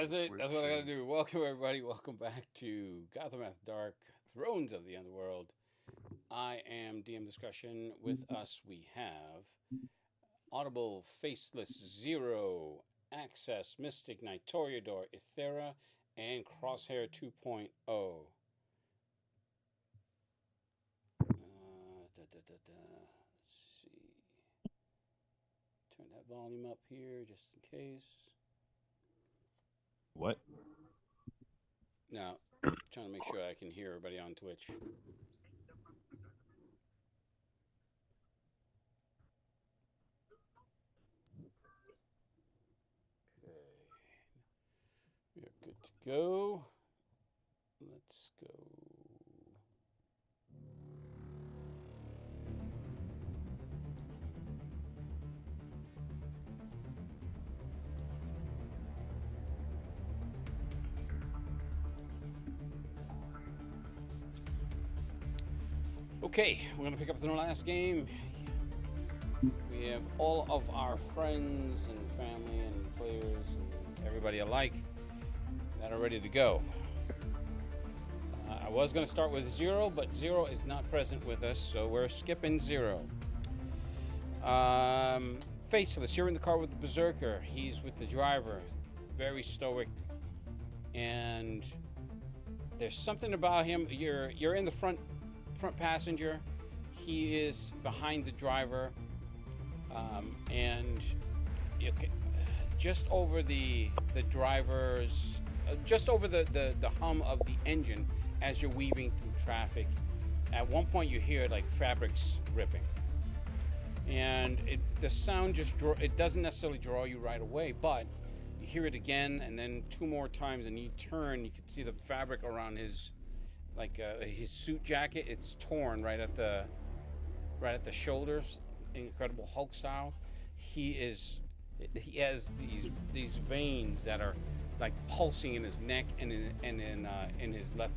That's it. That's what I gotta do. Welcome, everybody. Welcome back to Gotham After Dark, Thrones of the Underworld. I am DM Discussion. With us, we have Audible, Faceless Zero, Access, Mystic, Knight, Toreador, Ithera, and Crosshair 2.0. Let's see. Turn that volume up here just in case. What? Now, trying to make sure I can hear everybody on Twitch. Okay. We are good to go. Let's go. Okay, we're going to pick up the last game. We have all of our friends and family and players and everybody alike that are ready to go. I was going to start with Zero, but Zero is not present with us, so we're skipping Zero. Faceless, you're in the car with the Berserker. He's with the driver, very stoic, and there's something about him. You're in the front passenger. He is behind the driver, and just over the driver's, just over the hum of the engine as you're weaving through traffic. At one point, you hear like fabrics ripping, and the sound it doesn't necessarily draw you right away, but you hear it again, and then two more times, and you turn, you can see the fabric around his suit jacket. It's torn right at the shoulders, Incredible Hulk style. He has these veins that are like pulsing in his neck and in his left.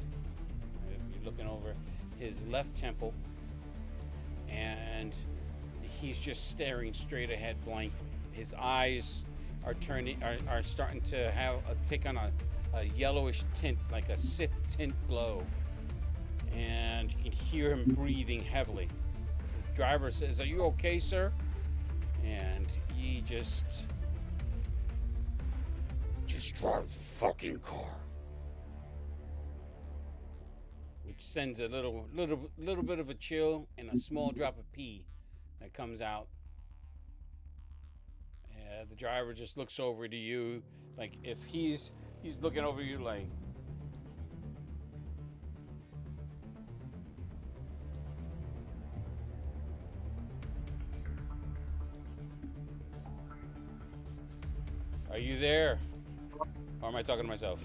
You're looking over his left temple, and he's just staring straight ahead blankly. His eyes are starting to take on a yellowish tint, like a Sith tint glow. And you can hear him breathing heavily. The driver says, "Are you okay, sir?" And he just drive the fucking car, which sends a little bit of a chill and a small drop of pee that comes out. And the driver just looks over to you, like if he's looking over you like. Are you there? Or am I talking to myself?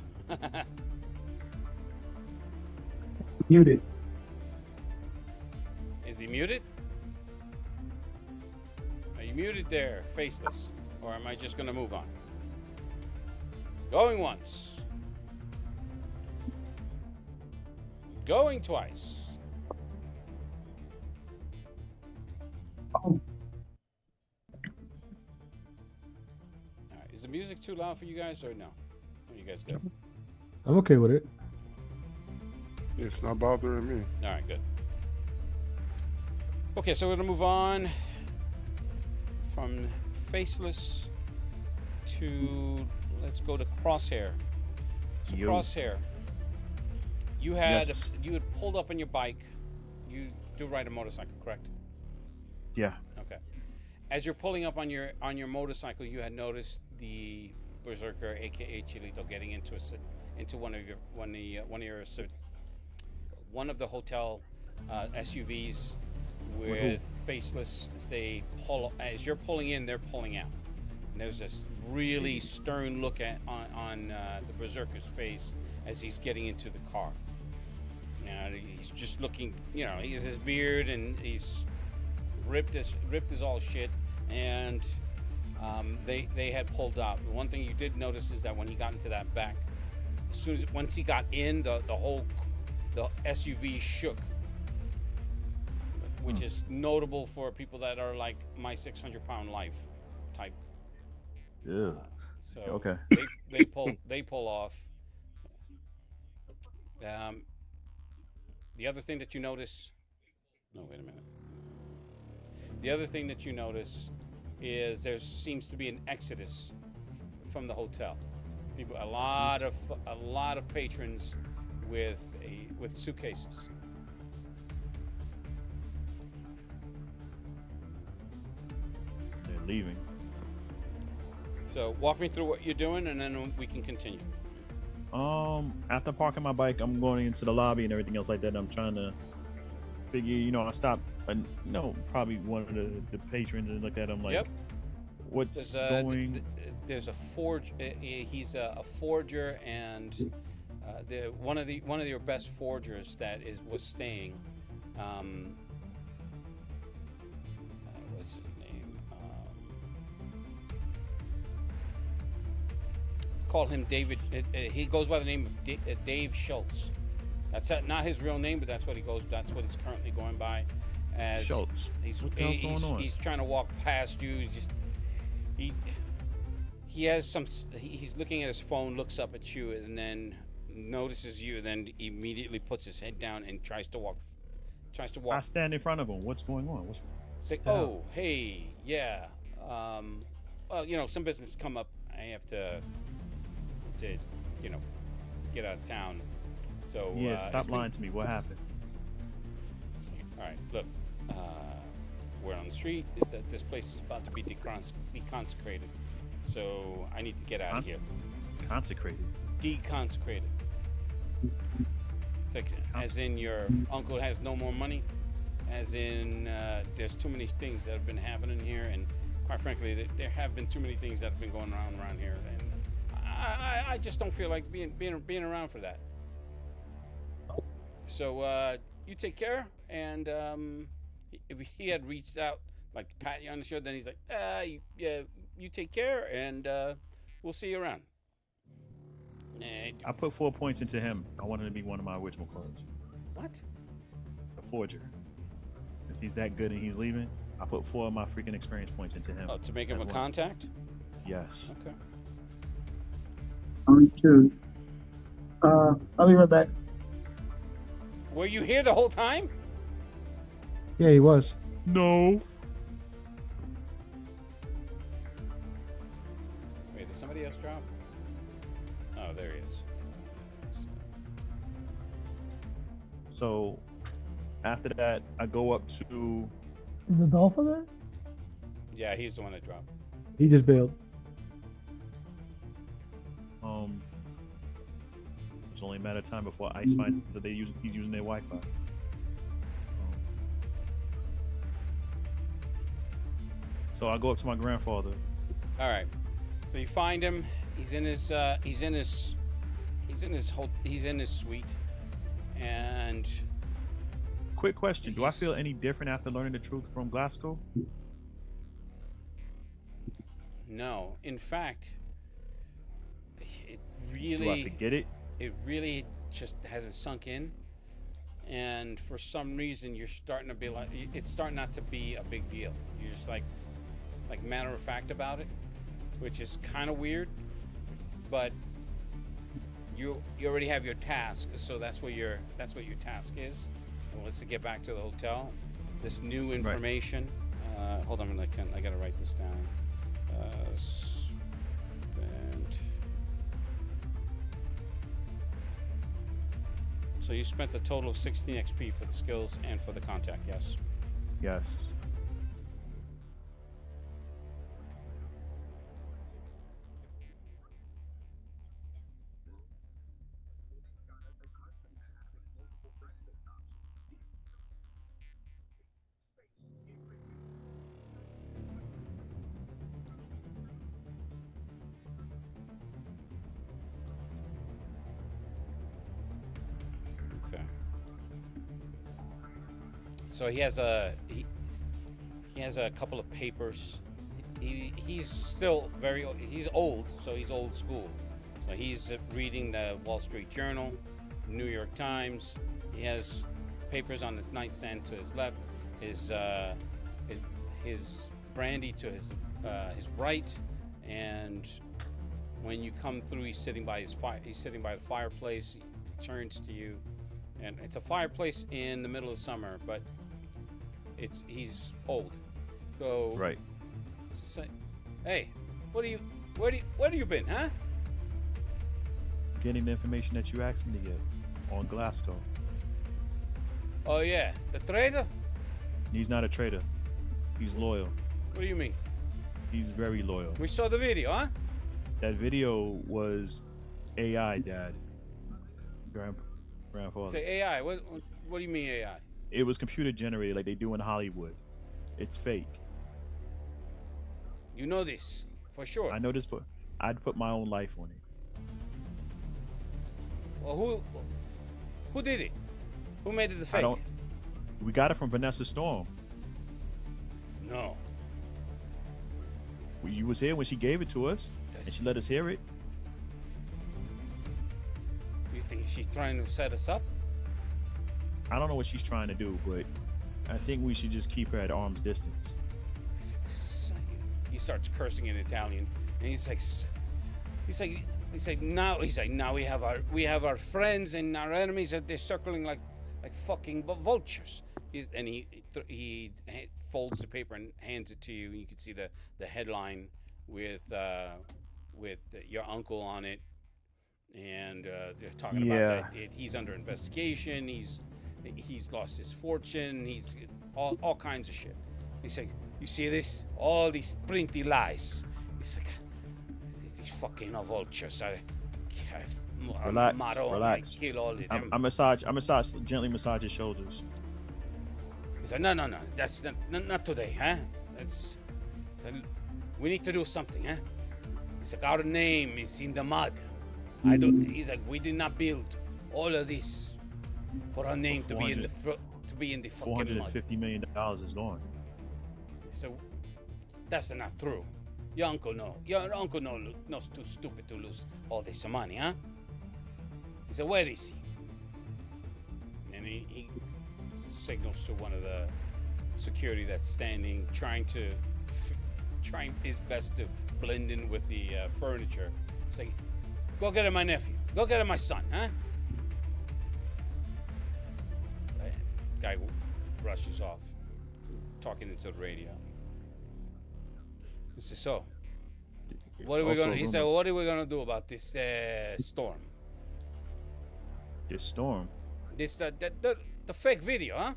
Muted. Is he muted? Are you muted there, Faceless? Or am I just going to move on? Going once. Going twice. Oh, Is the music too loud for you guys or no? Are you guys good? I'm okay with it. It's not bothering me. All right, good. Okay, so we're going to move on from Faceless to, let's go to Crosshair. So Crosshair, you had pulled up on your bike. You do ride a motorcycle, correct? Yeah. Okay. As you're pulling up on your motorcycle, you had noticed the Berserker, aka Chilito, getting into one of the hotel SUVs with Faceless. As you're pulling in, they're pulling out. And there's this really stern look on the Berserker's face as he's getting into the car. He's just looking. He has his beard and he's ripped as all shit, and they had pulled out. The one thing you did notice is that when he got into that back, once he got in, the SUV shook, which is notable for people that are like my 600-pound life type. Yeah. So Okay. they pull off. Um, the other thing that you notice. No, wait a minute. The other thing that you notice is there seems to be an exodus from the hotel. People, a lot of patrons with suitcases. They're leaving. So walk me through what you're doing, and then we can continue. After parking my bike, I'm going into the lobby and everything else like that. I'm trying to figure, I stopped, probably one of the patrons and looked at him like, Yep. what's There's going? there's a forge. He's a forger, and one of your best forgers that was staying. What's his name? Let's call him David. He goes by the name of Dave Schultz. That's not his real name, but that's what he goes. That's what he's currently going by. As Schultz. What the hell's going on? He's trying to walk past you. He has some. He's looking at his phone, looks up at you, and then notices you, and then immediately puts his head down and tries to walk. I stand in front of him. What's going on? It's like, oh, hey, yeah. Well, some business come up. I have to get out of town. So yeah, stop lying to me. What happened? All right, look. Word on the street is that this place is about to be deconsecrated. So I need to get out of here. Consecrated. Deconsecrated. It's like, as in your uncle has no more money. As in, there's too many things that have been happening here, and quite frankly, there have been too many things that have been going around here, and I just don't feel like being around for that. So you take care, and if he had reached out, like to pat you on the shoulder, then he's like, yeah, you take care, and we'll see you around. And I put 4 points into him. I wanted to be one of my original cards. what? The forger. If he's that good and he's leaving, I put 4 of my freaking experience points into him. Oh, to make him a As one. contact? Yes. Okay. Me too. I'll be right back. Were you here the whole time? Yeah, he was. No. Wait, did somebody else drop? Oh, there he is. So after that, I go up to. Is the dolphin there? Yeah, he's the one that dropped. He just bailed. It's only a matter of time before ICE finds that he's using their Wi-Fi. So I go up to my grandfather. All right. So you find him. He's in his suite, and Quick question: do I feel any different after learning the truth from Glasgow? no, in fact, it Do I forget it? just hasn't sunk in, and for some reason you're starting to be like, it's starting not to be a big deal. You're just like matter of fact about it, which is kind of weird, but you already have your task, so that's what your task is. Was to get back to the hotel. This new information. Hold on, I gotta write this down. So you spent a total of 16 XP for the skills and for the contact, yes? Yes. Okay. So he has a couple of papers. He's still he's old, so he's old school. So he's reading the Wall Street Journal, New York Times. He has papers on his nightstand to his left, his brandy to his right, and When you come through, he's sitting by his fire. He's sitting by the fireplace. He turns to you, and it's a fireplace in the middle of summer, but he's old. So Right. say, hey, where have you been, huh? Getting the information that you asked me to get on Glasgow. Oh yeah, the trader. He's not a traitor. He's loyal. What do you mean? He's very loyal. We saw the video, huh? That video was AI, Dad. Grandfather. Say AI. What do you mean AI? It was computer generated like they do in Hollywood. It's fake. You know this for sure. I know this, but I'd put my own life on it. Well, who did it? Who made it the I fake? don't. We got it from Vanessa Storm. No. You was here when she gave it to us, and she let us hear it. You think she's trying to set us up? I don't know what she's trying to do, but I think we should just keep her at arm's distance. He starts cursing in Italian, and he's like, now we have our friends and our enemies, and they're circling like fucking vultures. And he folds the paper and hands it to you, and you can see the headline with your uncle on it, and they're talking about that he's under investigation. He's lost his fortune. He's all kinds of shit. He's like, you see this? All these printy lies. He's like, these fucking vultures. Relax. I kill all of them. I gently massage his shoulders. He's like, no, that's not today, huh? We need to do something, huh? He's like, our name is in the mud. He's like, we did not build all of this for our name to be in the fucking mud. $450 million is gone. So that's not true. Your uncle knows too stupid to lose all this money, huh? He said, where is he? And he signals to one of the security that's standing, trying his best to blend in with the furniture. He's like, go get him my nephew. Go get him my son, huh? Guy rushes off, talking into the radio. He says, so, what are we gonna? He said, what are we gonna do about this storm? This storm? This the fake video, huh?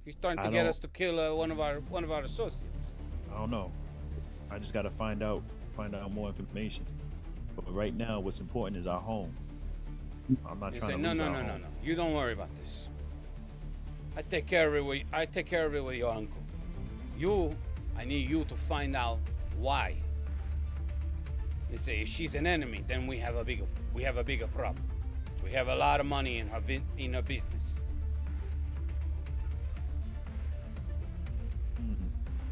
He's trying to get us to kill one of our associates. I don't know. I just gotta find out more information. But right now, what's important is our home. I'm not trying to lose our home. No. You don't worry about this. I take care of it with your uncle. I need you to find out why. They say if she's an enemy, then we have a bigger problem. So we have a lot of money in her business.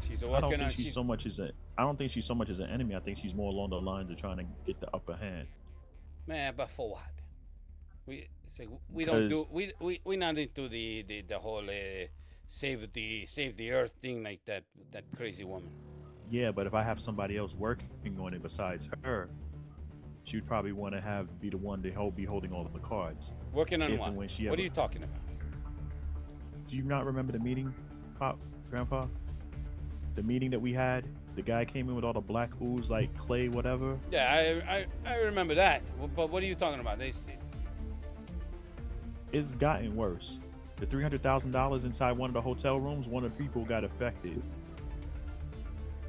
She's working I don't think on. she's so much as I don't think she's so much as an enemy. I think she's more along the lines of trying to get the upper hand. Man, but for what? We're not into the whole save the earth thing like that crazy woman. Yeah, but if I have somebody else working on it besides her, she'd probably want to be the one to be holding all of the cards. Working on what? What are you talking about? Do you not remember the meeting, Grandpa? The meeting that we had? The guy came in with all the black ooze, like clay, whatever. Yeah, I remember that. But what are you talking about? It's gotten worse. The $300,000 inside one of the hotel rooms, one of the people got affected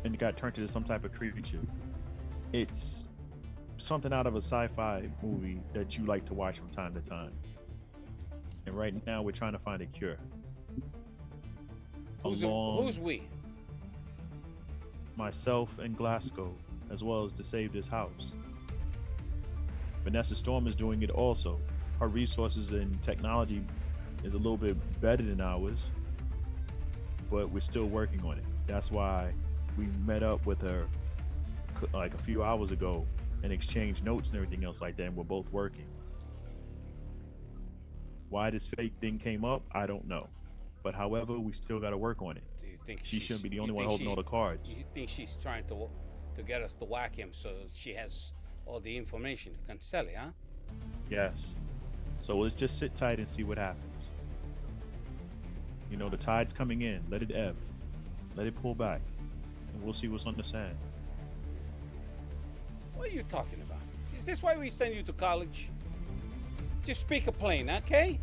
and got turned into some type of creature. It's something out of a sci-fi movie that you like to watch from time to time. And right now we're trying to find a cure. Who's we? Myself and Glasgow, as well as to save this house. Vanessa Storm is doing it also. Her resources and technology is a little bit better than ours, but we're still working on it. That's why we met up with her like a few hours ago and exchanged notes and everything else like that, and we're both working. Why this fake thing came up, I don't know. But however, we still got to work on it. Do you think she shouldn't be the only one holding all the cards? You think she's trying to get us to whack him so she has All the inflammation, cancel, huh? Yes. So let's just sit tight and see what happens. You know, the tide's coming in. Let it ebb. Let it pull back. And we'll see what's on the sand. What are you talking about? Is this why we send you to college? Just speak a plain, okay?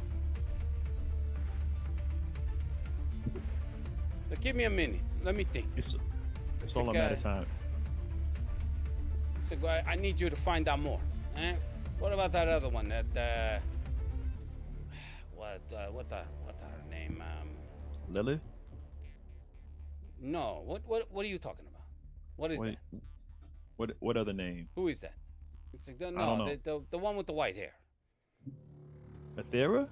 So give me a minute. Let me think. It's So, all a matter of time. So I need you to find out more. Eh? What about that other one? That what her name? Lilith? No. What are you talking about? What is Wait, that? what other name? Who is that? It's like, don't no, know. the one with the white hair. Athera?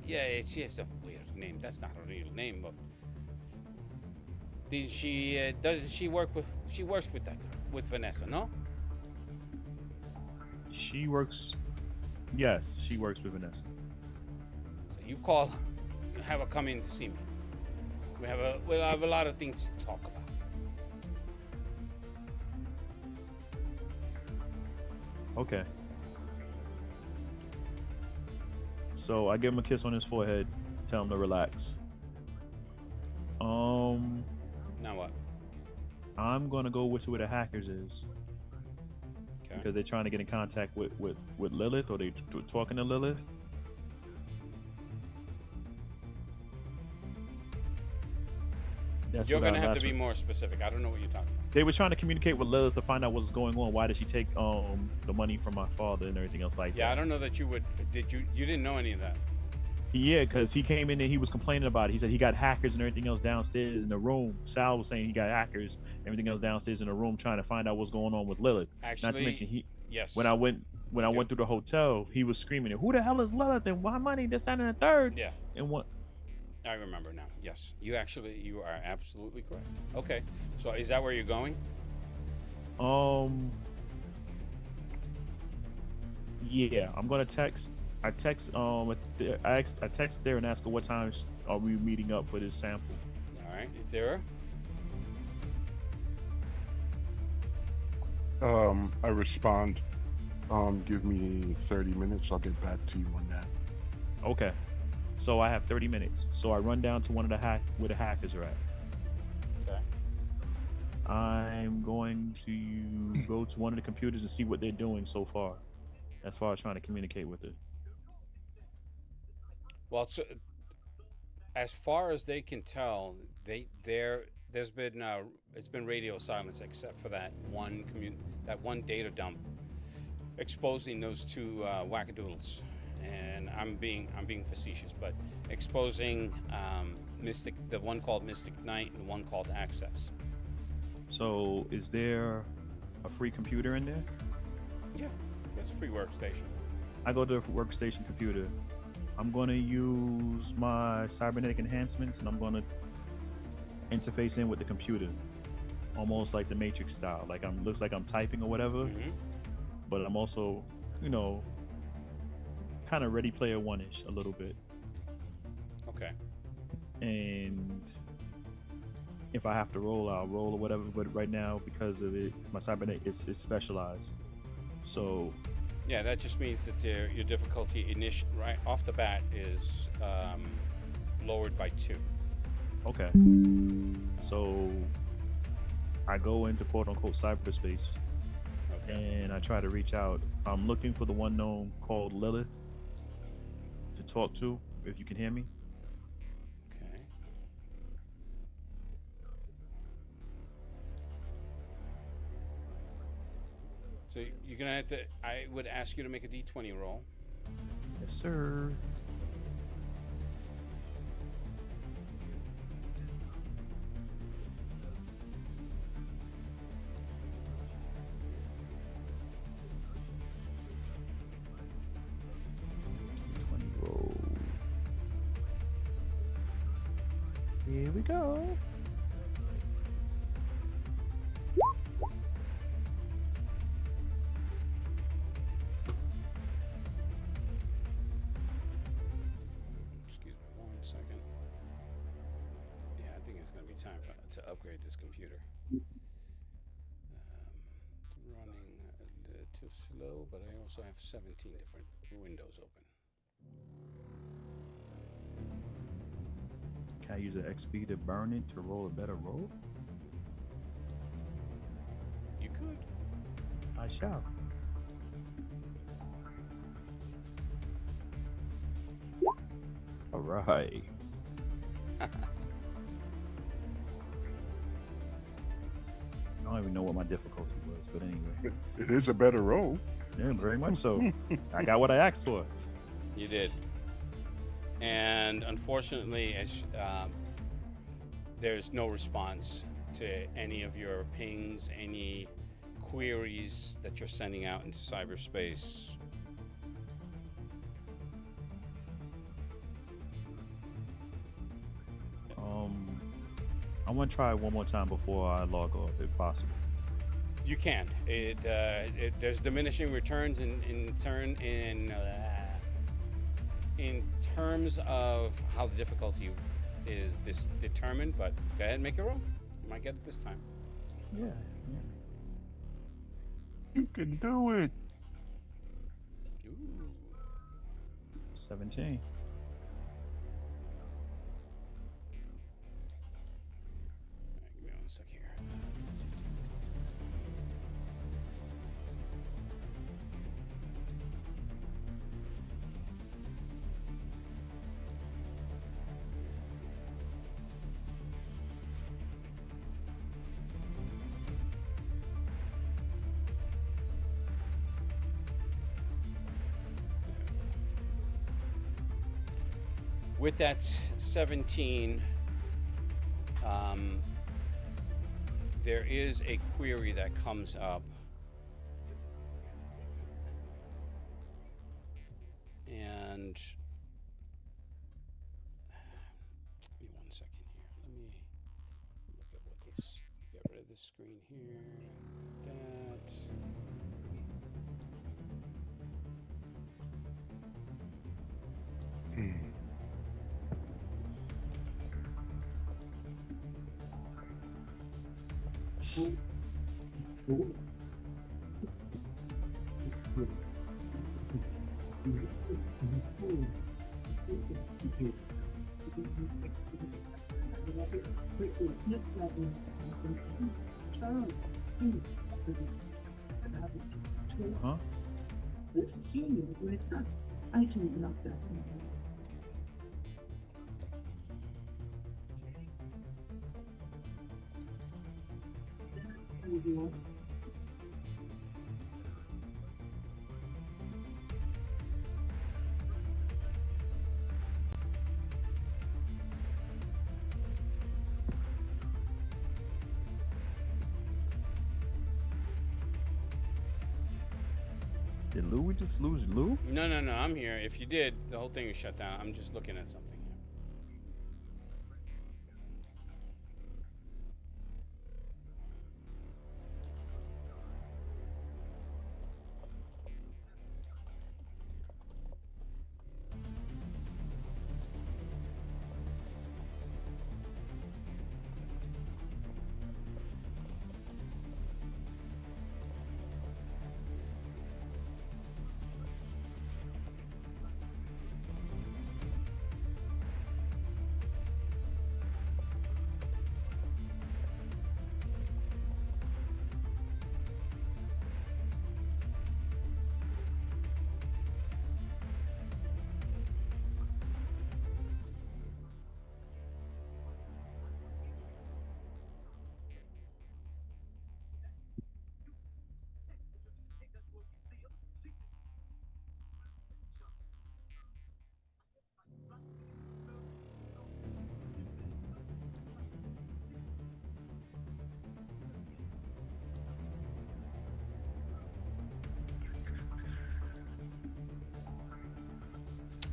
Yeah, it's just a weird name. That's not a real name, but did she doesn't she work with she works with that girl, with Vanessa, no? She works. Yes, she works with Vanessa. So you call her, you have her come in to see me. We'll have a lot of things to talk about. Okay. So I give him a kiss on his forehead, tell him to relax. Now what? I'm gonna go with where the hackers is Okay. because they're trying to get in contact with Lilith, or they talking to Lilith. That's You're what gonna have that's to be what- more specific. I don't know what you're talking about. They were trying to communicate with Lilith to find out what's going on. Why did she take the money from my father and everything else like Yeah, I that? don't know that you would. Did you? You didn't know any of that. Yeah, because he came in and he was complaining about it. He said he got hackers and everything else downstairs in the room. Sal was saying he got hackers, everything else downstairs in the room, trying to find out what's going on with Lilith. Not to Actually, mention yes. when I went do. through the hotel, he was screaming, "Who the hell is Lilith? And why money? This, that, and the third?" Yeah, And what? I remember now. Yes, you are absolutely correct. Okay, so is that where you're going? Yeah, I'm gonna text. I text I text there and ask her what times are we meeting up for this sample. All right, there. I respond. Give me 30 minutes. I'll get back to you on that. Okay. So I have 30 minutes. So I run down to one of where the hackers are at. Okay. I'm going to go to one of the computers and see what they're doing so far, as far as trying to communicate with it. Well, so, as far as they can tell, there's been it's been radio silence except for that one data dump exposing those two wackadoodles. And I'm being facetious, but exposing the one called Mystic Knight and the one called Access. So is there a free computer in there? Yeah, that's a free workstation. I go to the workstation computer. I'm going to use my cybernetic enhancements and I'm going to interface in with the computer, almost like the Matrix style. Like looks like I'm typing or whatever, Mm-hmm. but I'm also, kind of Ready Player One-ish a little bit. Okay. And if I have to roll, I'll roll or whatever. But right now, because of it, my cybernetic is specialized. So Yeah, that just means that your difficulty right off the bat is lowered by 2. okay. So I go into quote unquote cyberspace Okay. and I try to reach out. I'm looking for the one known called Lilith to talk to, if you can hear me. Okay. So you're gonna have to. I would ask you to make a D20 roll. Yes, sir. Roll. Here we go. Excuse me 1 second. Yeah, I think it's gonna be time to upgrade this computer. Running lit. too slow, but I also have 17 different windows open. Can I use an XP to burn it to roll a better roll? You could. I shall. All right. I don't even know what my difficulty was, but anyway. It is a better roll. Yeah, very much so. I got what I asked for. You did. And unfortunately, there's no response to any of your pings, any queries that you're sending out into cyberspace. I want to try it one more time before I log off, if possible. You can. There's diminishing returns in terms of how the difficulty is determined. But go ahead and make a roll. You might get it this time. Yeah. You can do it. Ooh. 17. Give me 1 sec here. With that 17, there is a query that comes up. And give me 1 second here. Let me look at what this, get rid of this screen here. That. Huh? I do love that. Did Lou we just lose Lou? No, I'm here. If you did, the whole thing is shut down. I'm just looking at something here.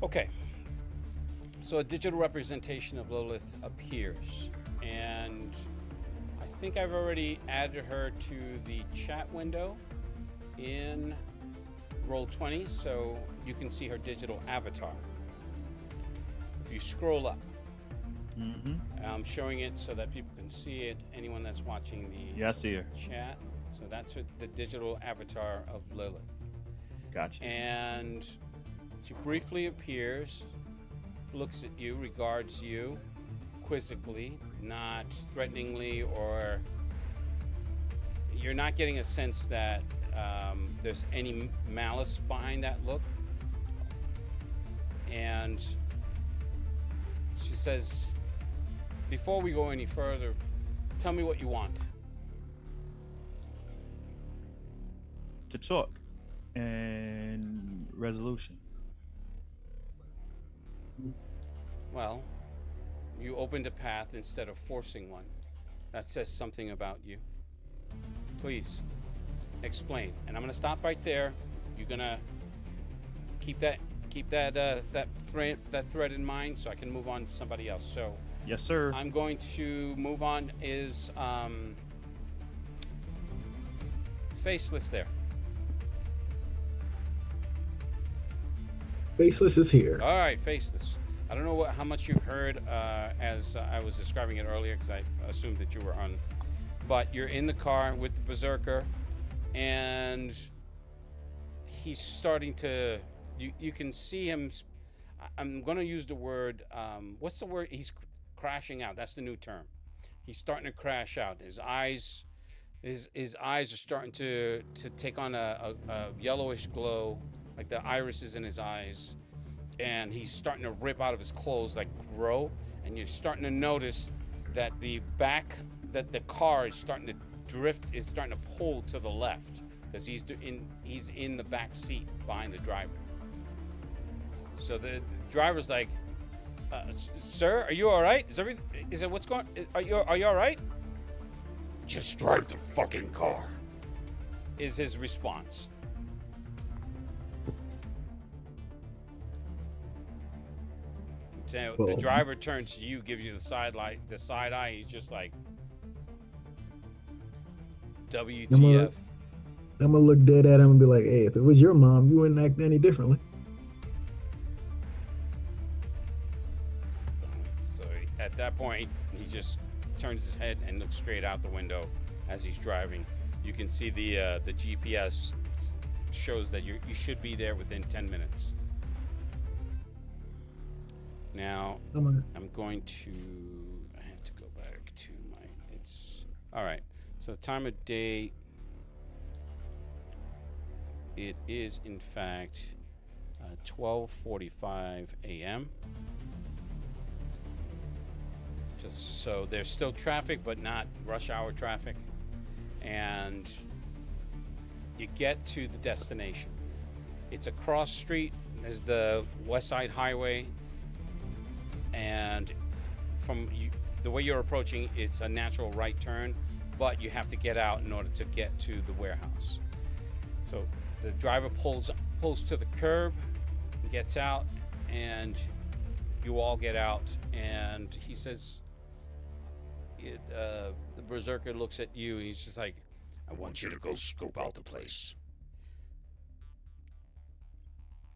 Okay, so a digital representation of Lilith appears, and I think I've already added her to the chat window in Roll20, so you can see her digital avatar. If you scroll up, I'm showing it so that people can see it. Anyone that's watching the Yeah, I see her. chat. So that's the digital avatar of Lilith. Gotcha. And she briefly appears, looks at you, regards you quizzically, not threateningly, or you're not getting a sense that there's any malice behind that look. And she says, before we go any further, tell me what you want. To talk and resolution. Well, you opened a path instead of forcing one. That says something about you. Please, explain. And I'm gonna stop right there. You're gonna keep that thread in mind, so I can move on to somebody else. So, Yes, sir. I'm going to move on. Is Faceless there? Faceless is here. All right, Faceless. I don't know how much you heard as I was describing it earlier, because I assumed that you were on. But you're in the car with the Berserker, and he's starting to. You can see him. I'm going to use the word. What's the word? He's crashing out. That's the new term. He's starting to crash out. His eyes are starting to take on a yellowish glow, like the irises in his eyes, and he's starting to rip out of his clothes, like grow. And you're starting to notice that the car is starting to drift, is starting to pull to the left, because he's in the back seat behind the driver. So the driver's like, "Sir, are you all right? What's going? Are you all right?" Just drive the fucking car. Is his response. So the driver turns to you, gives you the side eye. He's just like, WTF. I'm gonna look dead at him and be like, "Hey, if it was your mom, you wouldn't act any differently." So at that point, he just turns his head and looks straight out the window as he's driving. You can see the GPS shows that you should be there within 10 minutes. Now, I'm going to. I have to go back to my. It's all right. So the time of day. It is in fact 12:45 a.m. Just so there's still traffic, but not rush hour traffic, and you get to the destination. It's a cross street. There's the West Side Highway, and from the way you're approaching, it's a natural right turn, but you have to get out in order to get to the warehouse. So the driver pulls to the curb, gets out, and you all get out, and he says, the Berserker looks at you, and he's just like, I want you to go scope out the place.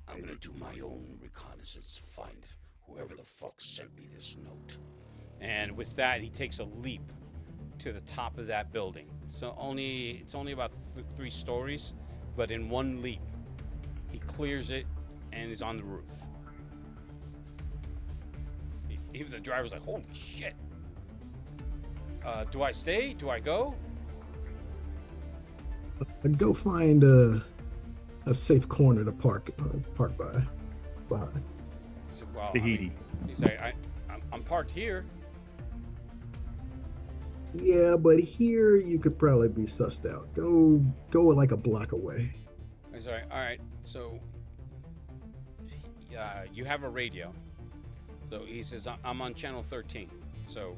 I'm gonna do my own reconnaissance, find whoever the fuck sent me this note. and with that, he takes a leap to the top of that building. So it's only about 3 stories, but in one leap, he clears it and is on the roof. Even the driver's like, holy shit. Do I stay? Do I go? I'd go find a safe corner to park behind. So, well, Tahiti. He's like, I'm parked here. Yeah, but here you could probably be sussed out. Go like a block away. He's like, all right, so you have a radio. So he says, I'm on channel 13, so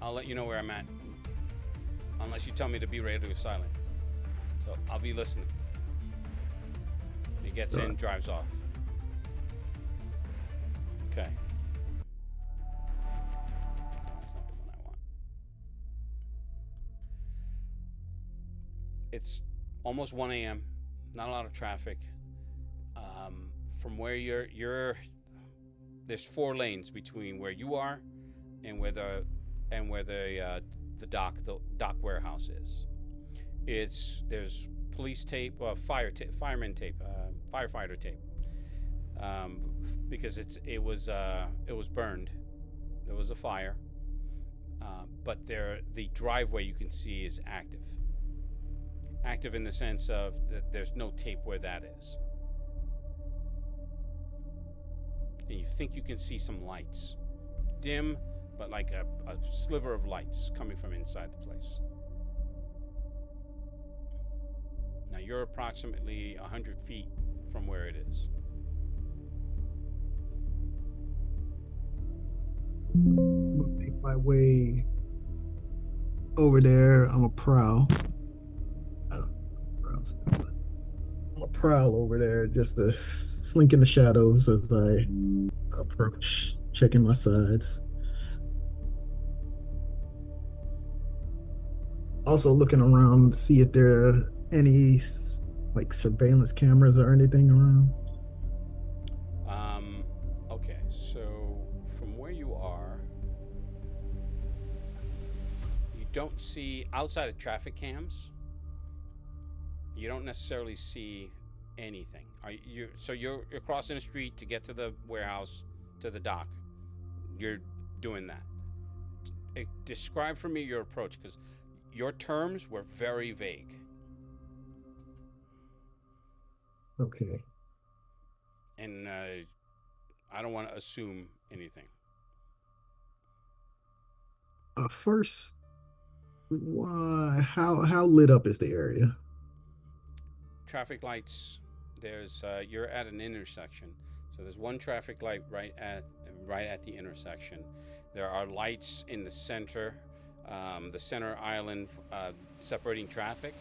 I'll let you know where I'm at, unless you tell me to be radio silent. So I'll be listening. He gets in, drives off. Okay. That's not the one I want. It's almost 1 a.m. Not a lot of traffic. From where you're there's 4 lanes between where you are and where the dock warehouse is. There's police tape, fireman tape, firefighter tape, because it was burned. There was a fire, but the driveway you can see is active. Active in the sense of that there's no tape where that is, and you think you can see some lights, dim, but like a sliver of lights coming from inside the place. Now you're approximately 100 feet from where it is. I'm gonna make my way over there. I'm a prowl. I don't know, I'm a prowl over there just to slink in the shadows as I approach, checking my sides. Also looking around to see if there are any like surveillance cameras or anything around. Okay, so from where you are, you don't see outside of traffic cams. You don't necessarily see anything. You're crossing the street to get to the warehouse, to the dock. You're doing that. Describe for me your approach, because your terms were very vague. Okay. And I don't want to assume anything. First, how lit up is the area? Traffic lights. There's you're at an intersection, so there's one traffic light right at the intersection. There are lights in the center island, separating traffic,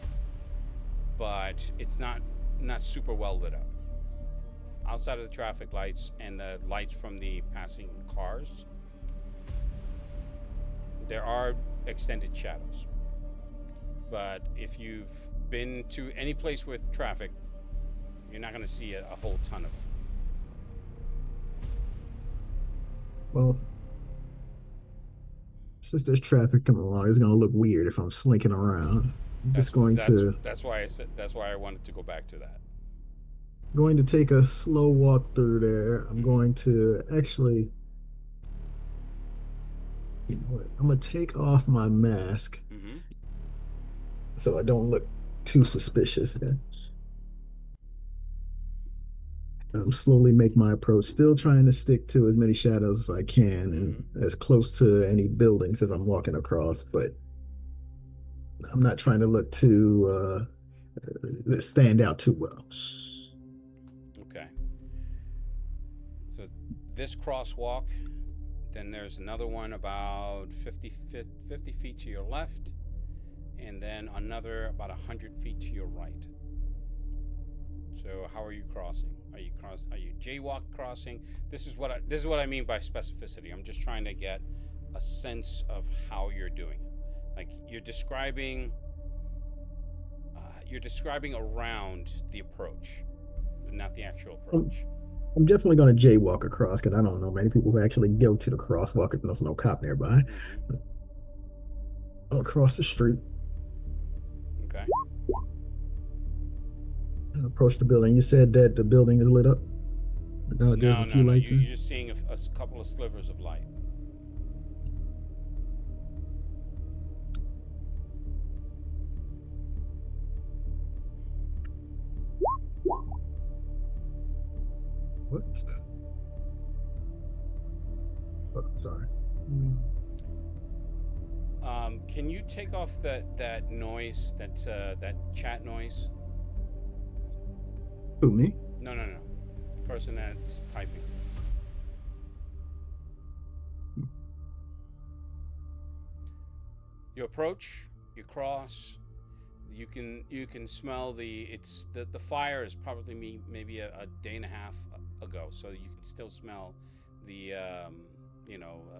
but it's not super well lit up. Outside of the traffic lights and the lights from the passing cars, there are extended shadows. But if you've been to any place with traffic, you're not going to see a whole ton of them. Well, since there's traffic coming along, it's gonna look weird if I'm slinking around. I'm just That's why I said. That's why I wanted to go back to that. going to take a slow walk through there. I'm going to actually, you know what? I'm gonna take off my mask Mm-hmm. so I don't look too suspicious. Slowly make my approach, still trying to stick to as many shadows as I can and as close to any buildings as I'm walking across, but I'm not trying to look too stand out too well. Okay. So this crosswalk, then there's another one about 50 feet to your left, and then another about 100 feet to your right. So how are you crossing? Are you jaywalk crossing? This is what I mean by specificity. I'm just trying to get a sense of how you're doing it. Like you're describing around the approach, not the actual approach. I'm definitely going to jaywalk across because I don't know many people who actually go to the crosswalk if there's no cop nearby. Mm-hmm. I'll cross the street. Okay. Approach the building. You said that the building is lit up? There's a few lights in? You're just seeing a couple of slivers of light. What is that? Oh, sorry. Can you take off that noise, that chat noise? Who, me? No. Person that's typing. You approach, you cross. You can smell the fire is probably maybe a day and a half ago, so you can still smell the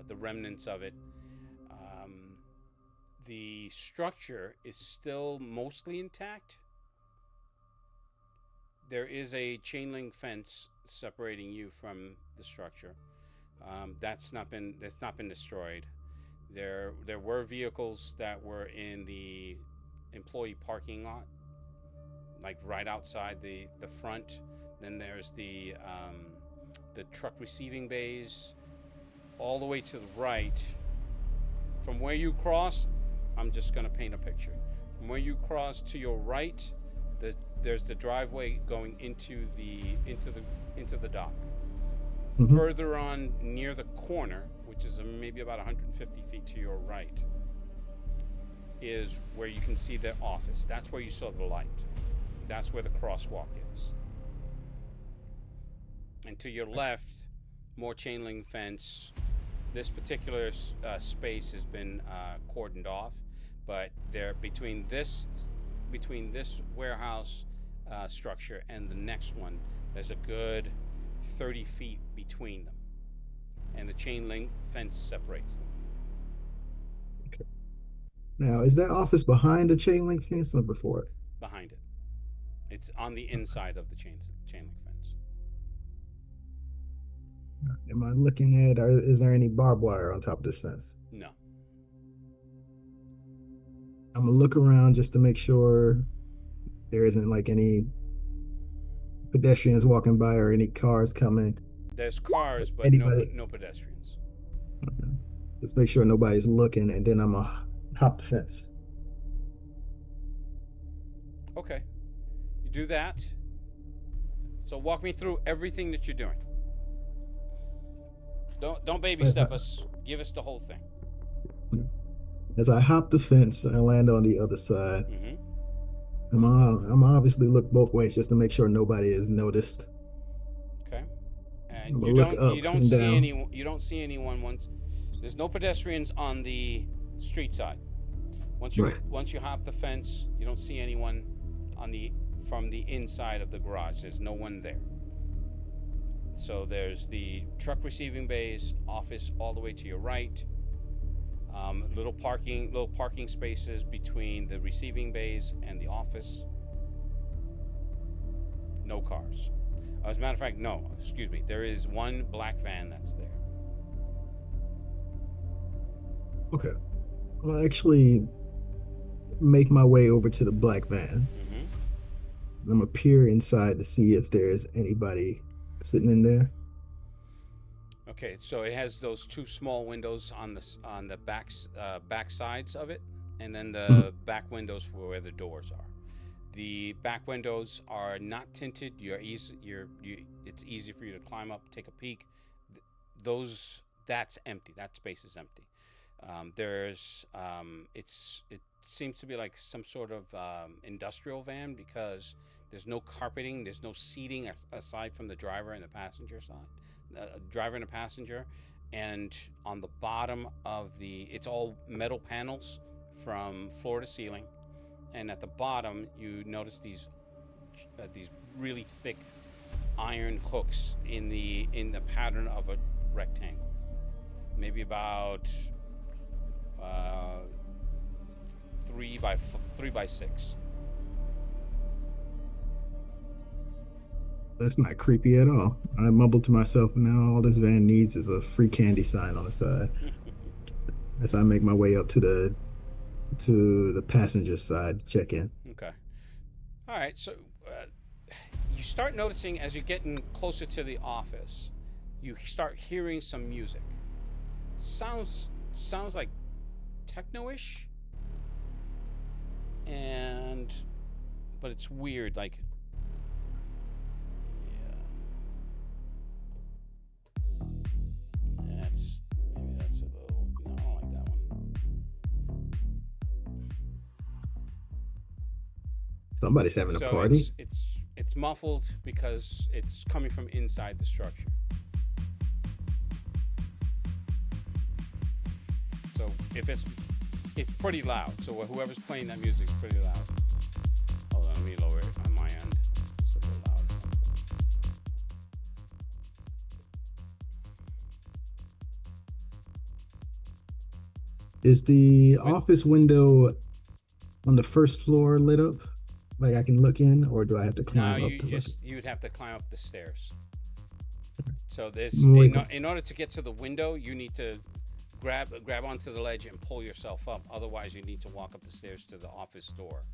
the remnants of it. The structure is still mostly intact. There is a chain link fence separating you from the structure. That's not been destroyed. There were vehicles that were in the employee parking lot, like right outside the front. Then there's the truck receiving bays, all the way to the right. From where you cross, I'm just gonna paint a picture. From where you cross to your right, there's the driveway going into the dock. Mhm. Further on near the corner, which is maybe about 150 feet to your right, is where you can see the office. That's where you saw the light. That's where the crosswalk is. And to your left, more chain link fence. This particular space has been cordoned off, but there between this warehouse structure and the next one, there's a good 30 feet between them, and the chain link fence separates them. Now, is that office behind the chain link fence or before it? Behind it, it's on the inside of the chain link fence. Am I looking at, or is there any barbed wire on top of this fence? No. I'm gonna look around just to make sure there isn't like any pedestrians walking by or any cars coming. There's cars, but Anybody? no pedestrians. Just make sure nobody's looking, and then I'm gonna hop the fence. Okay, you do that. So walk me through everything that you're doing. Don't baby step us. Give us the whole thing. As I hop the fence and land on the other side, Mm-hmm. I'm obviously look both ways just to make sure nobody is noticed. Okay. And I'm you gonna look up you don't and see down. anyone. You don't see anyone once. There's no pedestrians on the street side. Once you hop the fence, you don't see anyone from the inside of the garage. There's no one there. So there's the truck receiving bays, office all the way to your right. Little parking spaces between the receiving bays and the office. No cars. As a matter of fact, no, excuse me. There is one black van that's there. Okay. I'll actually make my way over to the black van. Mm-hmm. I'm gonna peer inside to see if there's anybody sitting in there. Okay, so it has those two small windows on the back sides of it, and then the back windows for where the doors are. The back windows are not tinted. It's easy for you to climb up, take a peek. That's empty. That space is empty. It seems to be like some sort of industrial van, because there's no carpeting, there's no seating aside from the driver and the passenger side. Driver and a passenger, and on the bottom of it's all metal panels from floor to ceiling, and at the bottom you notice these really thick iron hooks in the pattern of a rectangle, maybe about 3 by 6. That's not creepy at all. I mumbled to myself, now all this van needs is a free candy sign on the side. As I make my way up to the passenger side to check in. Okay. All right. So you start noticing as you're getting closer to the office, you start hearing some music. Sounds like techno-ish, but it's weird. Like. Maybe that's a little. No, I don't like that one. Somebody's having a party. It's muffled because it's coming from inside the structure. So if it's pretty loud. So whoever's playing that music's pretty loud. Hold on, let me lower it on my end. It's a little loud. Is the office window on the first floor lit up? Like I can look in, or do I have to climb up to you'd have to climb up the stairs. So Wait. in order to get to the window, you need to grab onto the ledge and pull yourself up. Otherwise, you need to walk up the stairs to the office door,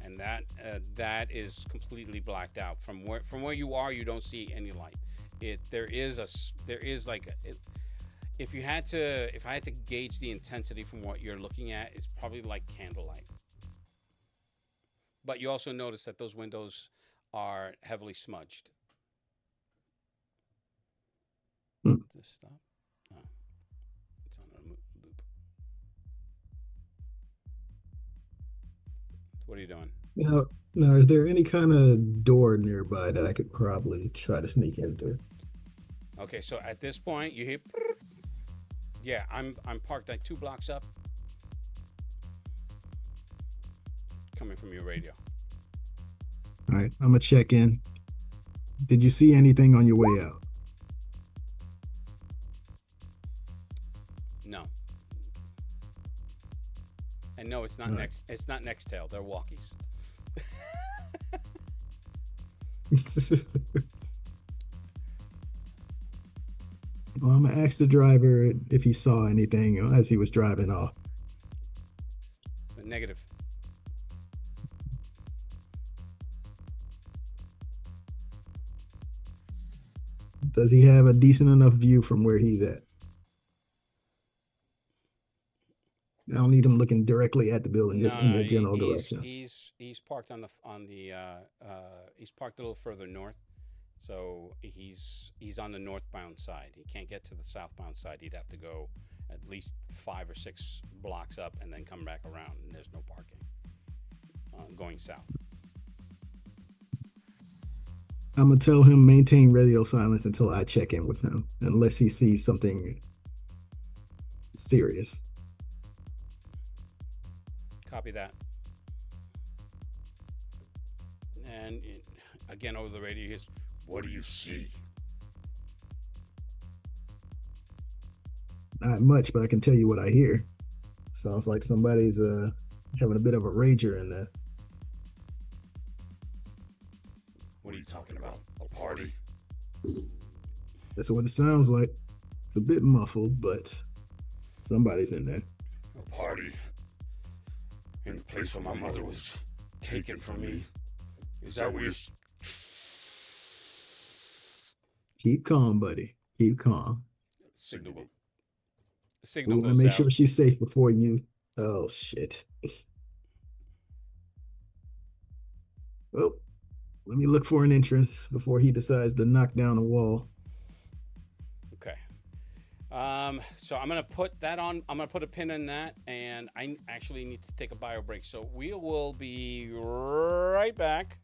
and that is completely blacked out. From where you are, you don't see any light. There is like if I had to gauge the intensity from what you're looking at, it's probably like candlelight. But you also notice that those windows are heavily smudged. Just stop. Oh, it's on a loop. What are you doing? Now, is there any kind of door nearby that I could probably try to sneak into? Okay, so at this point you hear. Yeah, I'm parked like 2 blocks up. Coming from your radio. All right, I'm gonna check in. Did you see anything on your way out? No. And no, it's not next. It's not Nextel. They're walkies. Well, I'm gonna ask the driver if he saw anything as he was driving off. Negative. Does he have a decent enough view from where he's at? I don't need him looking directly at the building, just in the general direction. He's parked he's parked a little further north, so he's on the northbound side. He can't get to the southbound side. He'd have to go at least 5 or 6 blocks up and then come back around, and there's no parking going south. I'm gonna tell him maintain radio silence until I check in with him, unless he sees something serious. Copy that. And again over the radio, he's, What do you see? Not much, but I can tell you what I hear. Sounds like somebody's having a bit of a rager in there. What are you talking about? A party? That's what it sounds like. It's a bit muffled, but somebody's in there. A party? In the place where my mother was taken from me? Is that what you're... Keep calm, buddy. Keep calm. Signal We want goes to make out. sure she's safe before you. Oh, shit. Well, let me look for an entrance before he decides to knock down a wall. Okay. So I'm gonna put that on. I'm gonna put a pin in that, and I actually need to take a bio break. So we will be right back.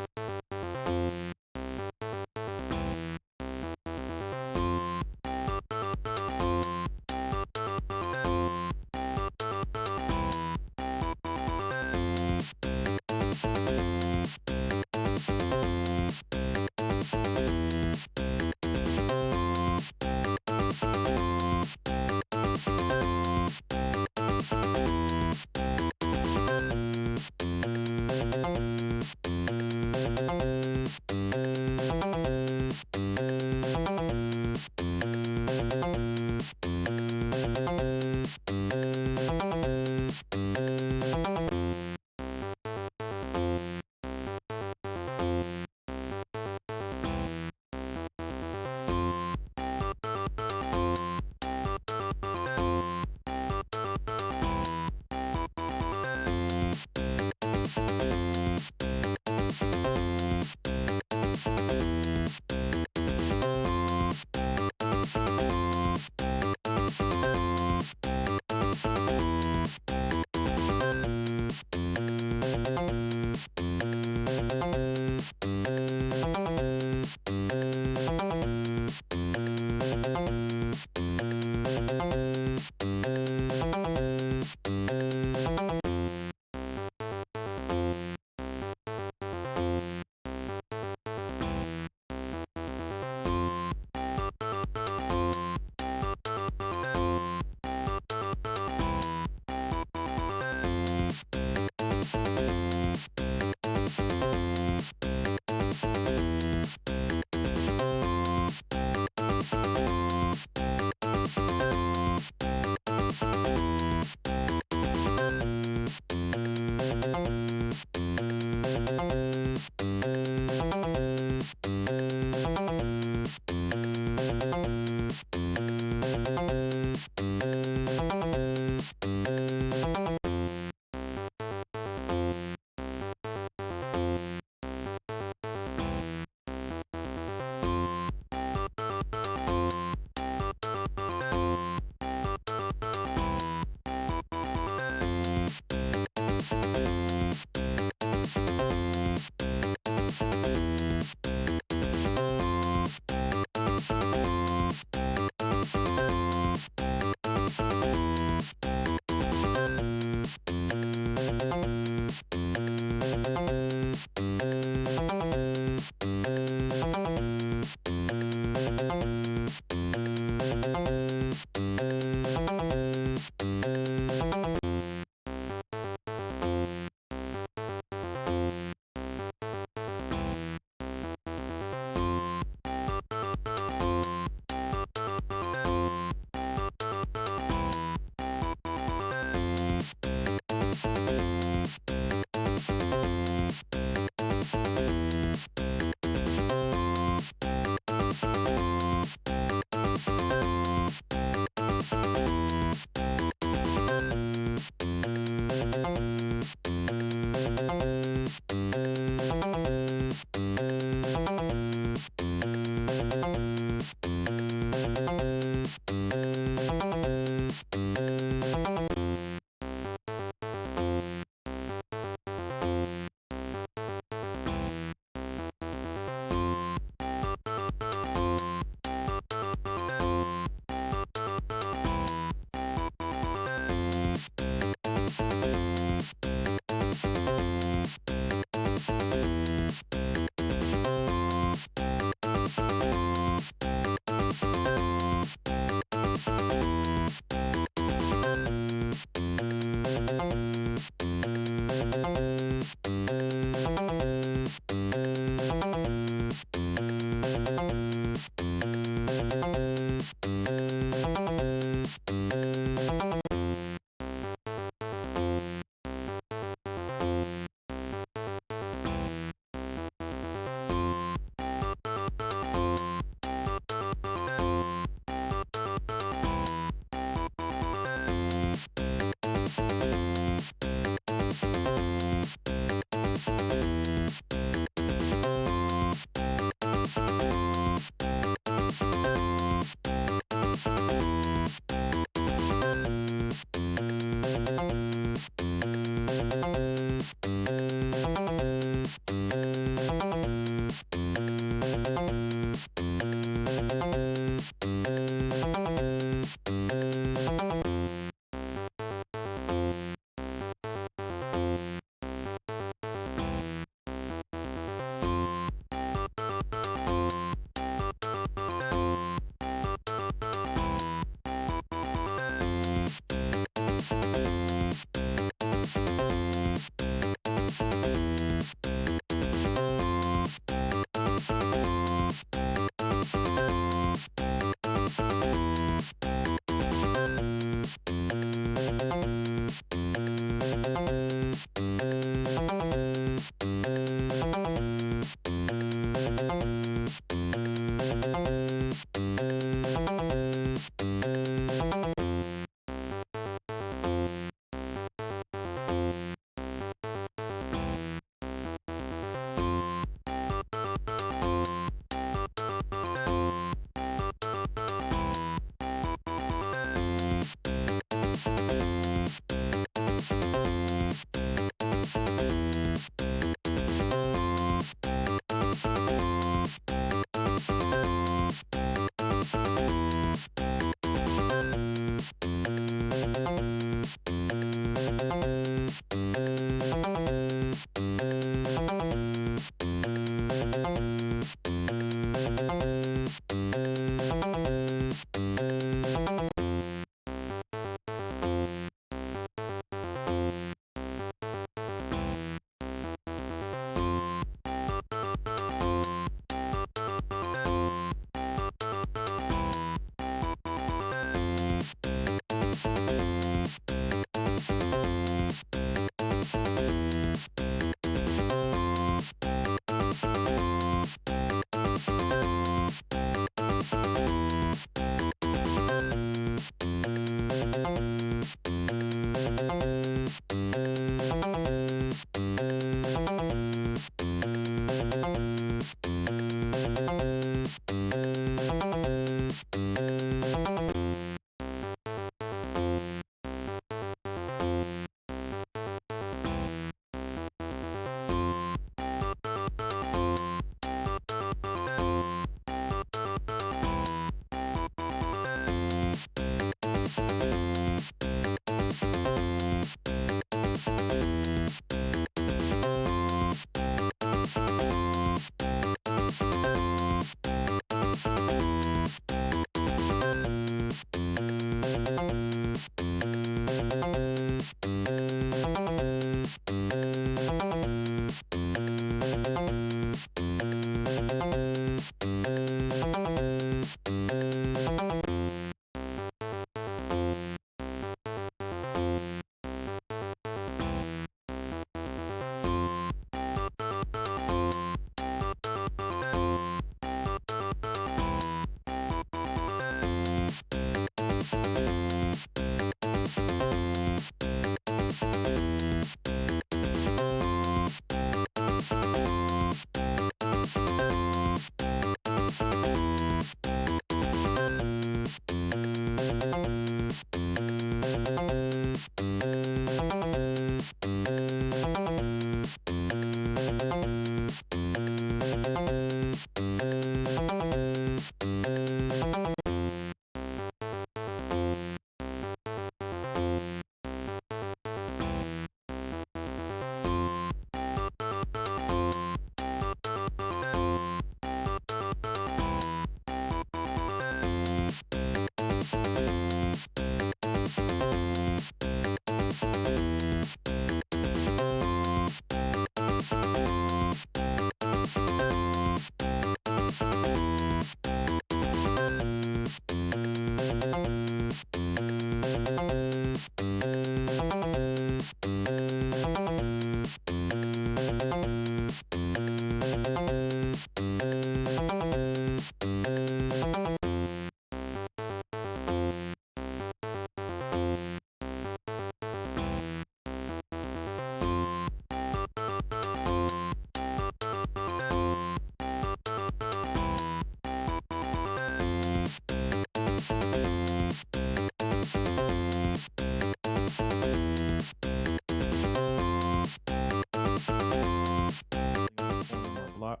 Block.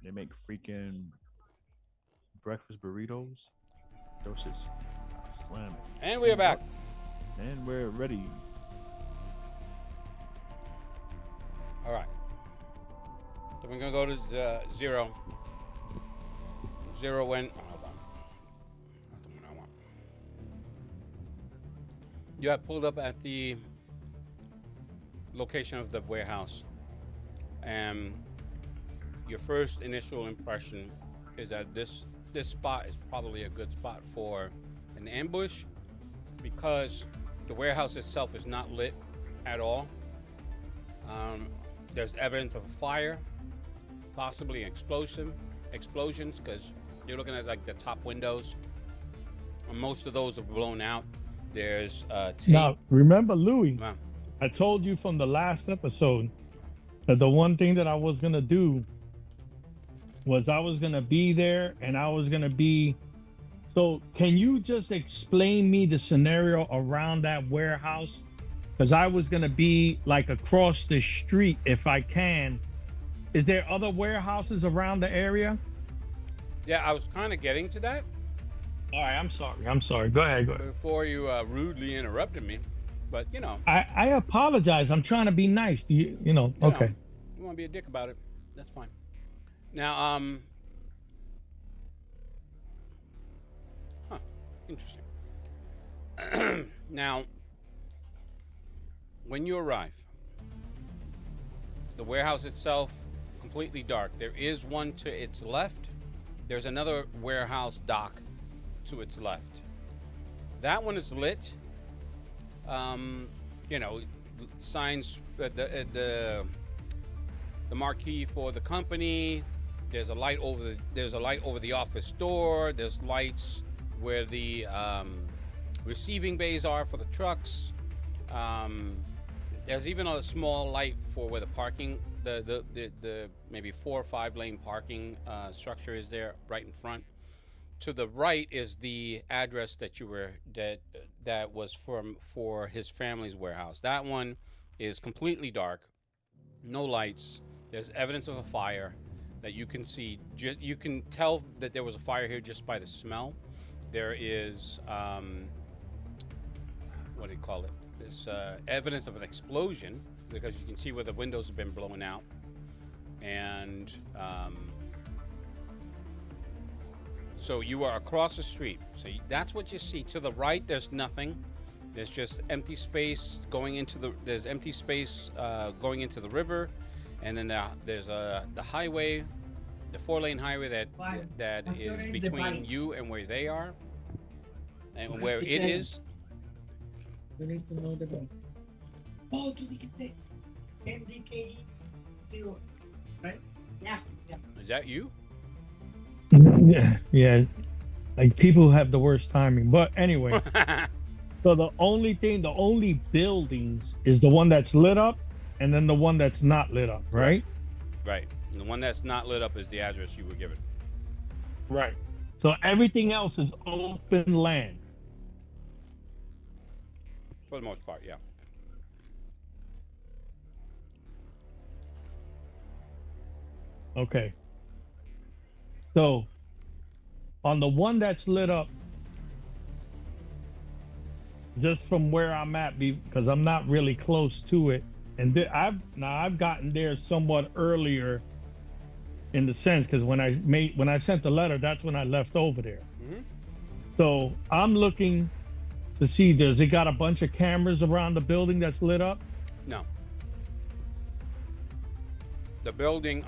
They make freaking breakfast burritos. Those just slam it. And we are back. $10. And we're ready. All right. So we're gonna go to zero. Zero when. Oh, hold on. Not the one I want. You have pulled up at the location of the warehouse, and your first initial impression is that this spot is probably a good spot for an ambush because the warehouse itself is not lit at all. There's evidence of a fire, possibly an explosions, because you're looking at like the top windows. And most of those are blown out. There's tape. Now, remember, Louis, Wow. I told you from the last episode that the one thing that I was going to do was I was going to be there and I was going to be. So can you just explain me the scenario around that warehouse? Because I was going to be like across the street if I can. Is there other warehouses around the area? Yeah, I was kind of getting to that All right, I'm sorry. Go ahead. before you rudely interrupted me. But you know, I apologize. I'm trying to be nice. Do you know? you Okay. know, you want to be a dick about it, that's fine. Now, interesting. Now, when you arrive, the warehouse itself completely dark. There is one to its left. There's another warehouse dock to its left. That one is lit. You know, signs, the marquee for the company. There's a light over the office door. There's lights where the receiving bays are for the trucks. There's even a small light for where the parking, the maybe 4 or 5 lane parking structure is there right in front. To the right is the address that that was for his family's warehouse. That one is completely dark, no lights. There's evidence of a fire that you can see. You can tell that there was a fire here just by the smell. There is what do you call it? There's evidence of an explosion because you can see where the windows have been blown out, and so you are across the street. So that's what you see. To the right, there's nothing. There's just empty space going into the. There's empty space going into the river, and then there's the highway, the 4-lane highway that is between you and where they are, and where it is. You need to know the bike. Oh, do we get the MDK 0, right? Yeah. Is that you? Yeah. Like people have the worst timing. But anyway, so the only buildings is the one that's lit up and then the one that's not lit up, right? Right. And the one that's not lit up is the address you were given. Right. So everything else is open land. For the most part, yeah. Okay. So on the one that's lit up, just from where I'm at, because I'm not really close to it, and I've gotten there somewhat earlier, in the sense because when I sent the letter, that's when I left over there. Mm-hmm. So I'm looking to see, does it got a bunch of cameras around the building that's lit up? No. The building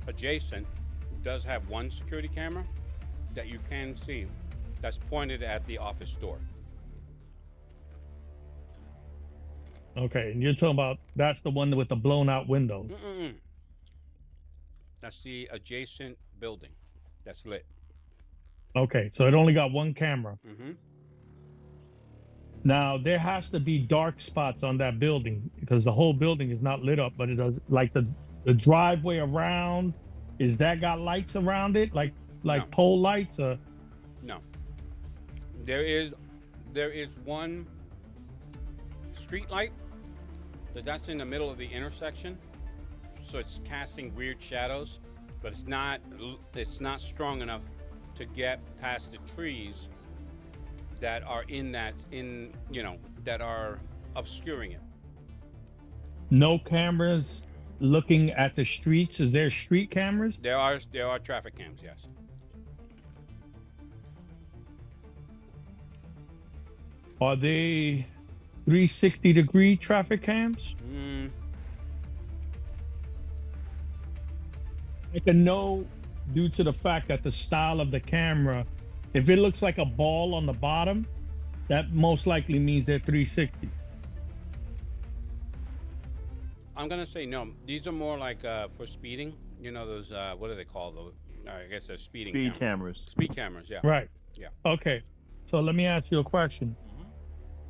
adjacent does have one security camera that you can see that's pointed at the office door. Okay, and you're talking about that's the one with the blown out window. Mm-mm. That's the adjacent building that's lit. Okay, so it only got one camera. Mm-hmm. Now there has to be dark spots on that building because the whole building is not lit up, but it does, like the driveway around, is that got lights around it, like No. pole lights? No. There is one street light that's in the middle of the intersection, so it's casting weird shadows, but it's not strong enough to get past the trees that are that are obscuring it. No cameras looking at the streets. Is there street cameras? There are traffic cams, yes. Are they 360-degree traffic cams? I can know due to the fact that the style of the camera, if it looks like a ball on the bottom, that most likely means they're 360. I'm gonna say no. These are more like for speeding. You know those what do they call those? I guess they're speeding cameras. Speed cameras, yeah. Right. Yeah. Okay. So let me ask you a question.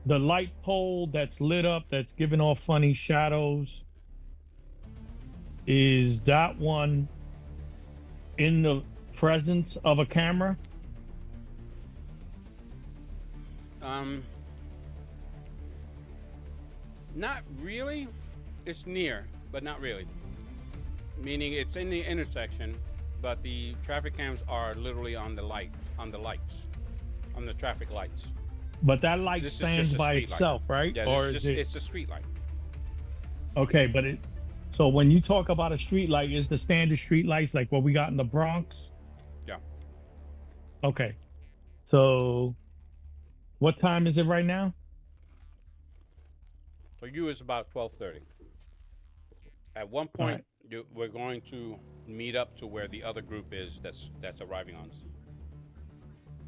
The light pole that's lit up, that's giving off funny shadows, is that one in the presence of a camera? Not really. It's near, but not really. Meaning it's in the intersection, but the traffic cams are literally on the traffic lights. But that light This is stands just a by street itself, right? Yeah, Or it's a street light. Okay, but so when you talk about a street light, is the standard street lights like what we got in the Bronx? Yeah. Okay. So what time is it right now? For you, it's about 12:30. At one point, we're going to meet up to where the other group is that's arriving on.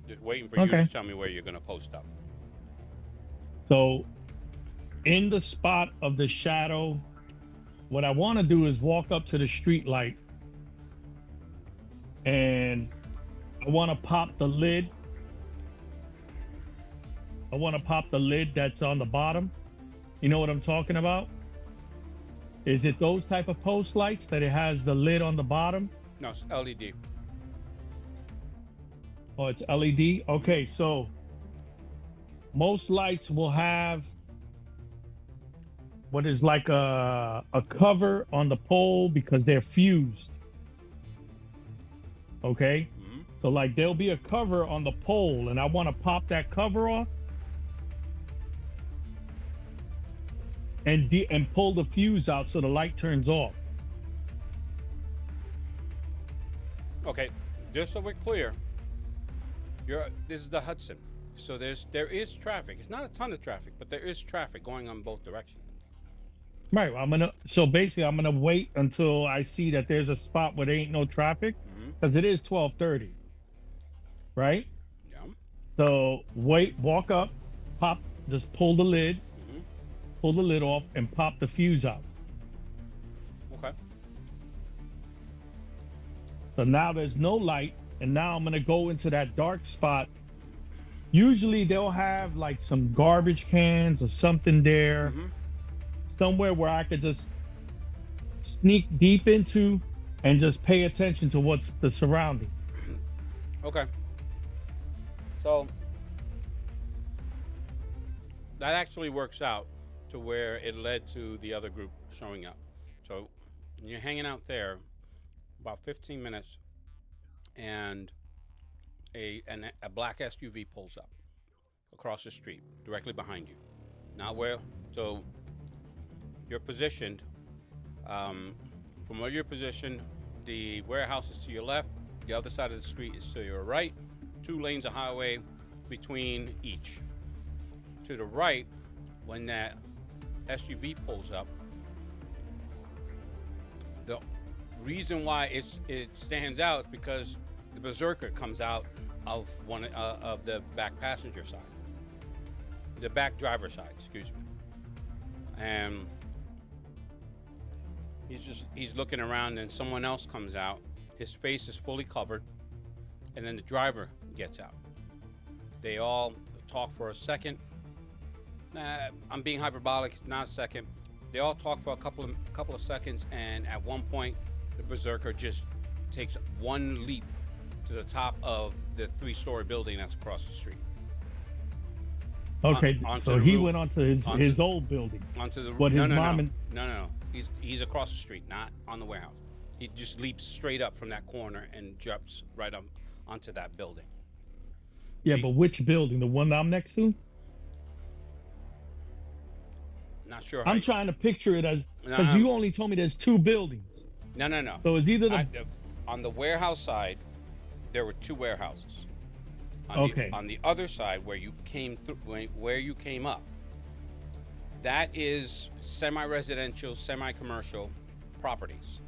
Just waiting for you to tell me where you're going to post up. So in the spot of the shadow, what I want to do is walk up to the street light and I want to pop the lid. I want to pop the lid that's on the bottom. You know what I'm talking about? Is it those type of post lights that it has the lid on the bottom? No, it's LED. Oh, it's LED? Okay, so most lights will have what is like a cover on the pole because they're fused. Okay? Mm-hmm. So like there'll be a cover on the pole and I want to pop that cover off and pull the fuse out so the light turns off. Okay, just so we're clear, this is the Hudson. So there is traffic. It's not a ton of traffic, but there is traffic going on both directions. Right. So basically I'm gonna wait until I see that there's a spot where there ain't no traffic, Mm-hmm. because it is 12:30, right? Yeah. So walk up, pop, just Mm-hmm. pull the lid off, and pop the fuse out. Okay. So now there's no light, and now I'm gonna go into that dark spot. Usually they'll have like some garbage cans or something there, Mm-hmm. somewhere where I could just sneak deep into and just pay attention to what's the surrounding. Okay. So that actually works out to where it led to the other group showing up. So you're hanging out there about 15 minutes, and a black SUV pulls up across the street directly behind you. Not where, so you're positioned. From where you're positioned, the warehouse is to your left. The other side of the street is to your right. 2 lanes of highway between each. To the right, when that SUV pulls up, the reason why it stands out is because the berserker comes out of one of the back passenger side, the back driver side, excuse me, and he's looking around, and someone else comes out. His face is fully covered, and then the driver gets out. They all talk for a second. I'm being hyperbolic. It's not a second. They all talk for a couple of seconds, and at one point, the berserker just takes one leap to the top of the 3-story building that's across the street. Okay, onto so the he roof. went onto his old building. Onto the What no, his no, mom no. and No. He's across the street, not on the warehouse. He just leaps straight up from that corner and jumps right up onto that building. yeah, but which building? The one that I'm next to? Not sure. I'm trying to picture it as, because No. you only told me there's 2 buildings. No. So it's either the On the warehouse side, there were 2 warehouses. Okay. On the other side, where you came through, where you came up, that is semi-residential, semi-commercial properties.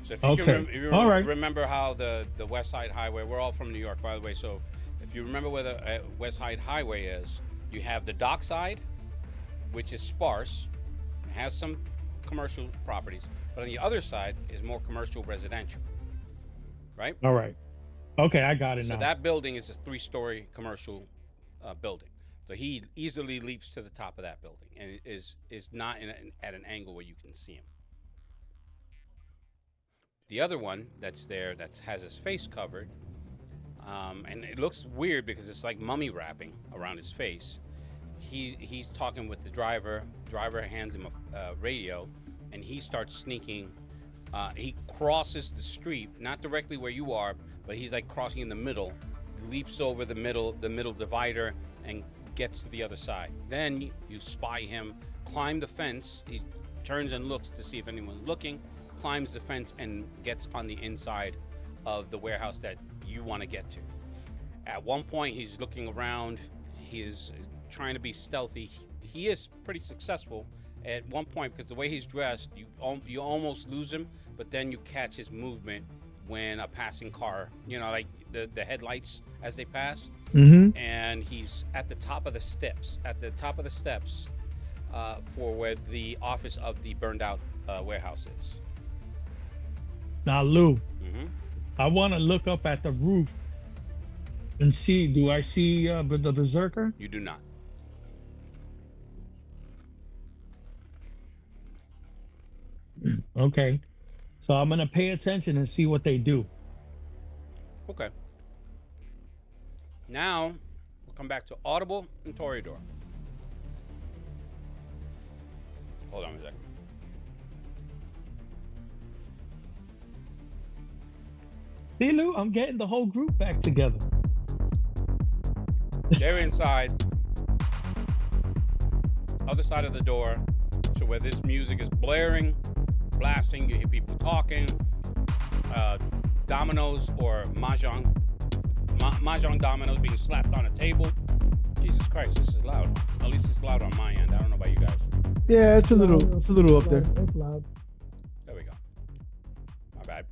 So if you Okay. can All right. remember how the West Side Highway, we're all from New York, by the way, so if you remember where the West Side Highway is, you have the dock side, which is sparse, has some commercial properties, but on the other side is more commercial residential, right? All right. Okay, I got it So now. that building is a 3-story commercial building. So he easily leaps to the top of that building, and is not at an angle where you can see him. The other one that's there that has his face covered, and it looks weird because it's like mummy wrapping around his face. He's talking with the driver. Driver hands him a radio, and he starts sneaking. He crosses the street, not directly where you are, but he's like crossing in the middle, leaps over the middle divider, and gets to the other side. Then you spy him, climb the fence. He turns and looks to see if anyone's looking, climbs the fence, and gets on the inside of the warehouse that you want to get to. At one point, he's looking around. He is trying to be stealthy. He is pretty successful at one point because the way he's dressed, you almost lose him, but then you catch his movement when a passing car, like the headlights as they pass, and he's at the top of the steps, for where the office of the burned out warehouse is. Now, Lou, Mm-hmm. I want to look up at the roof and see, do I see the berserker? You do not. Okay. So I'm going to pay attention and see what they do. Okay. Now, we'll come back to Audible and Toreador. Hold on a second. See, Lou, I'm getting the whole group back together. They're inside, other side of the door, so where this music is blaring, blasting, you hear people talking, dominoes or mahjong dominoes being slapped on a table. Jesus Christ, this is loud. At least it's loud on my end. I don't know about you guys. Yeah, it's a little up there. It's loud. There we go. My bad.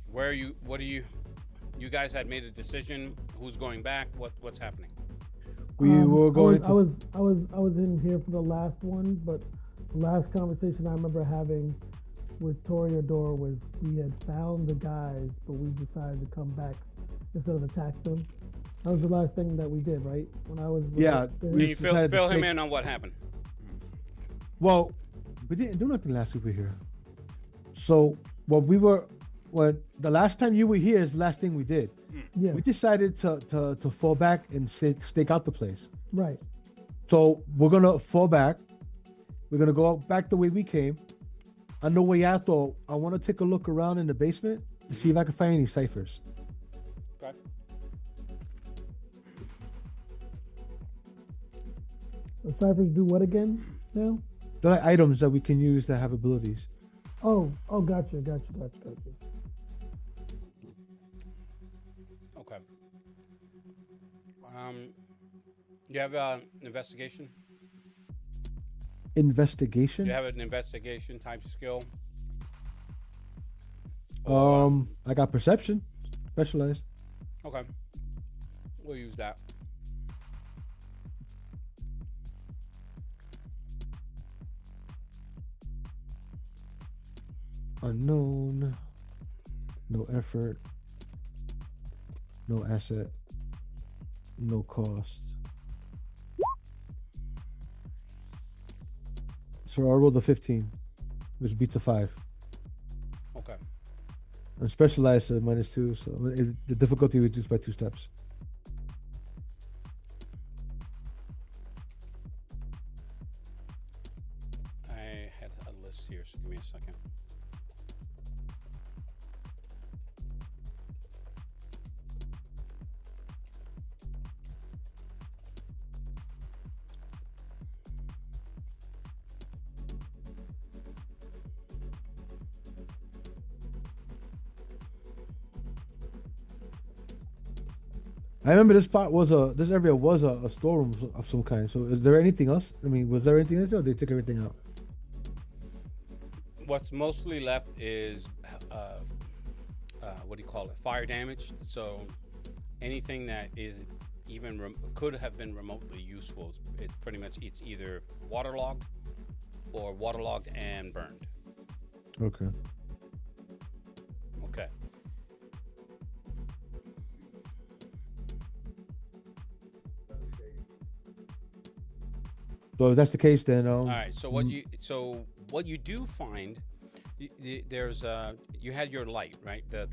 Where are you? What are you? You guys had made a decision. Who's going back? What's happening? We were going. I was in here for the last one, but the last conversation I remember having with Toreador was we had found the guys, but we decided to come back instead of attack them. That was the last thing that we did, right? When I was Yeah. Can you fill him in on what happened? Well, we didn't do nothing last week. We were here. So when the last time you were here is the last thing we did. Yeah, We decided to fall back and stake out the place. right. So we're gonna fall back. We're gonna go back the way we came. On the way out, though, I want to take a look around in the basement to see if I can find any ciphers. Okay. The ciphers do what again now? They're like items that we can use that have abilities. Oh, gotcha. Okay. You have an investigation? Investigation. You have an investigation type skill? I got perception, specialized. Okay. We'll use that. Unknown. No effort. No asset. No cost. So I rolled a 15, which beats a 5. Okay. I'm specialized at -2, so the difficulty reduced by 2 steps. I had a list here, so give me a second. I remember this area was a storeroom of some kind. So is there anything else? I mean, was there anything else, or they took everything out? What's mostly left is, what do you call it? Fire damage. So anything that is even could have been remotely useful, it's pretty much, it's either waterlogged or waterlogged and burned. Okay. Okay. So if that's the case, then All right. So what you do find, there's you had your light, right? The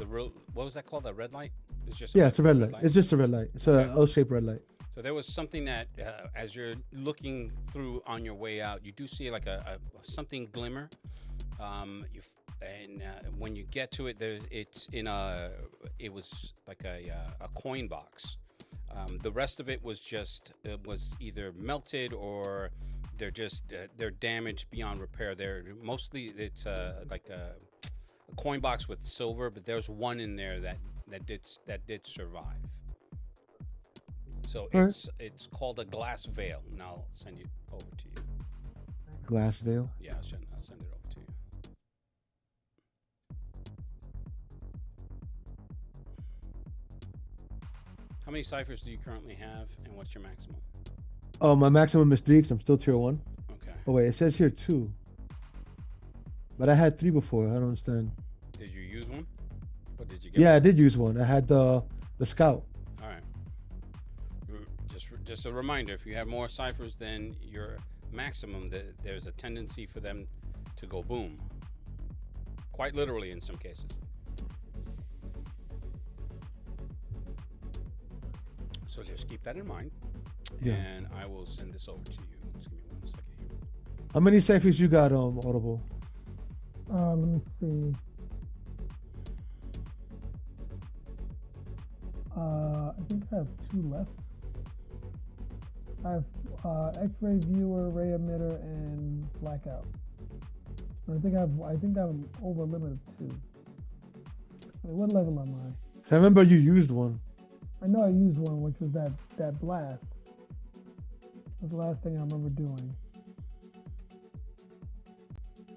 what was that called? The red light? It's just it's a red light. It's just a red light. It's a L-shaped red light. So there was something that, as you're looking through on your way out, you do see like a something glimmer. When you get to it, it was like a coin box. The rest of it was either melted or they're damaged beyond repair. It's like a coin box with silver, but there's one in there that did survive. So it's called a glass veil, and I'll send it over to you. Glass veil. Yeah, I'll send it over to you. How many ciphers do you currently have, and what's your maximum? Oh, my maximum is 3 because I'm still tier 1. Okay. Oh wait, it says here 2. But I had 3 before. I don't understand. Did you use one? Or did you get Yeah, one? I did use one. I had the scout. All right. Just a reminder: if you have more ciphers than your maximum, there's a tendency for them to go boom. Quite literally, in some cases. So just keep that in mind, and I will send this over to you. Just give me 1 second here. How many ciphers you got, Audible? Let me see. I think I have 2 left. I have X-ray viewer, ray emitter, and blackout. I think I'm over a limit of 2. Wait, what level am I? I remember you used one. I know I used one, which was that blast. That's the last thing I remember doing.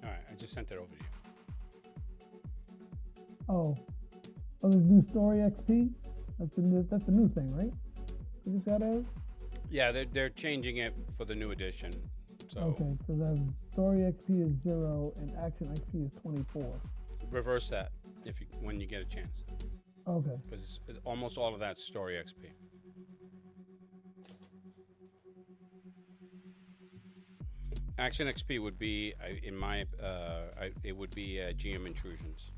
All right, I just sent it over to you. Oh, there's new story XP. That's the new thing, right? You just got it. Yeah, they're changing it for the new edition. So Okay, so the story XP is 0 and action XP is 24. reverse that when you get a chance, Okay. because almost all of that's story XP. Action XP would be, it would be GM intrusions,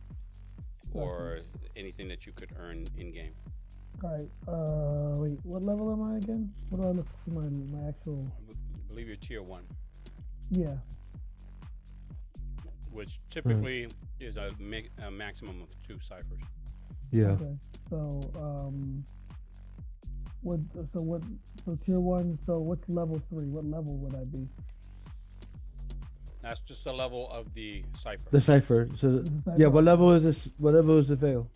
or anything that you could earn in game. All right. Wait. What level am I again? What do I look for my actual? I believe you're tier 1, Yeah. which typically is a maximum of 2 ciphers. Yeah. Okay. So So tier 1. So what's level 3? What level would I be? That's just the level of the cipher. The cipher. So This is yeah, cipher. what level is this? What level is the veil?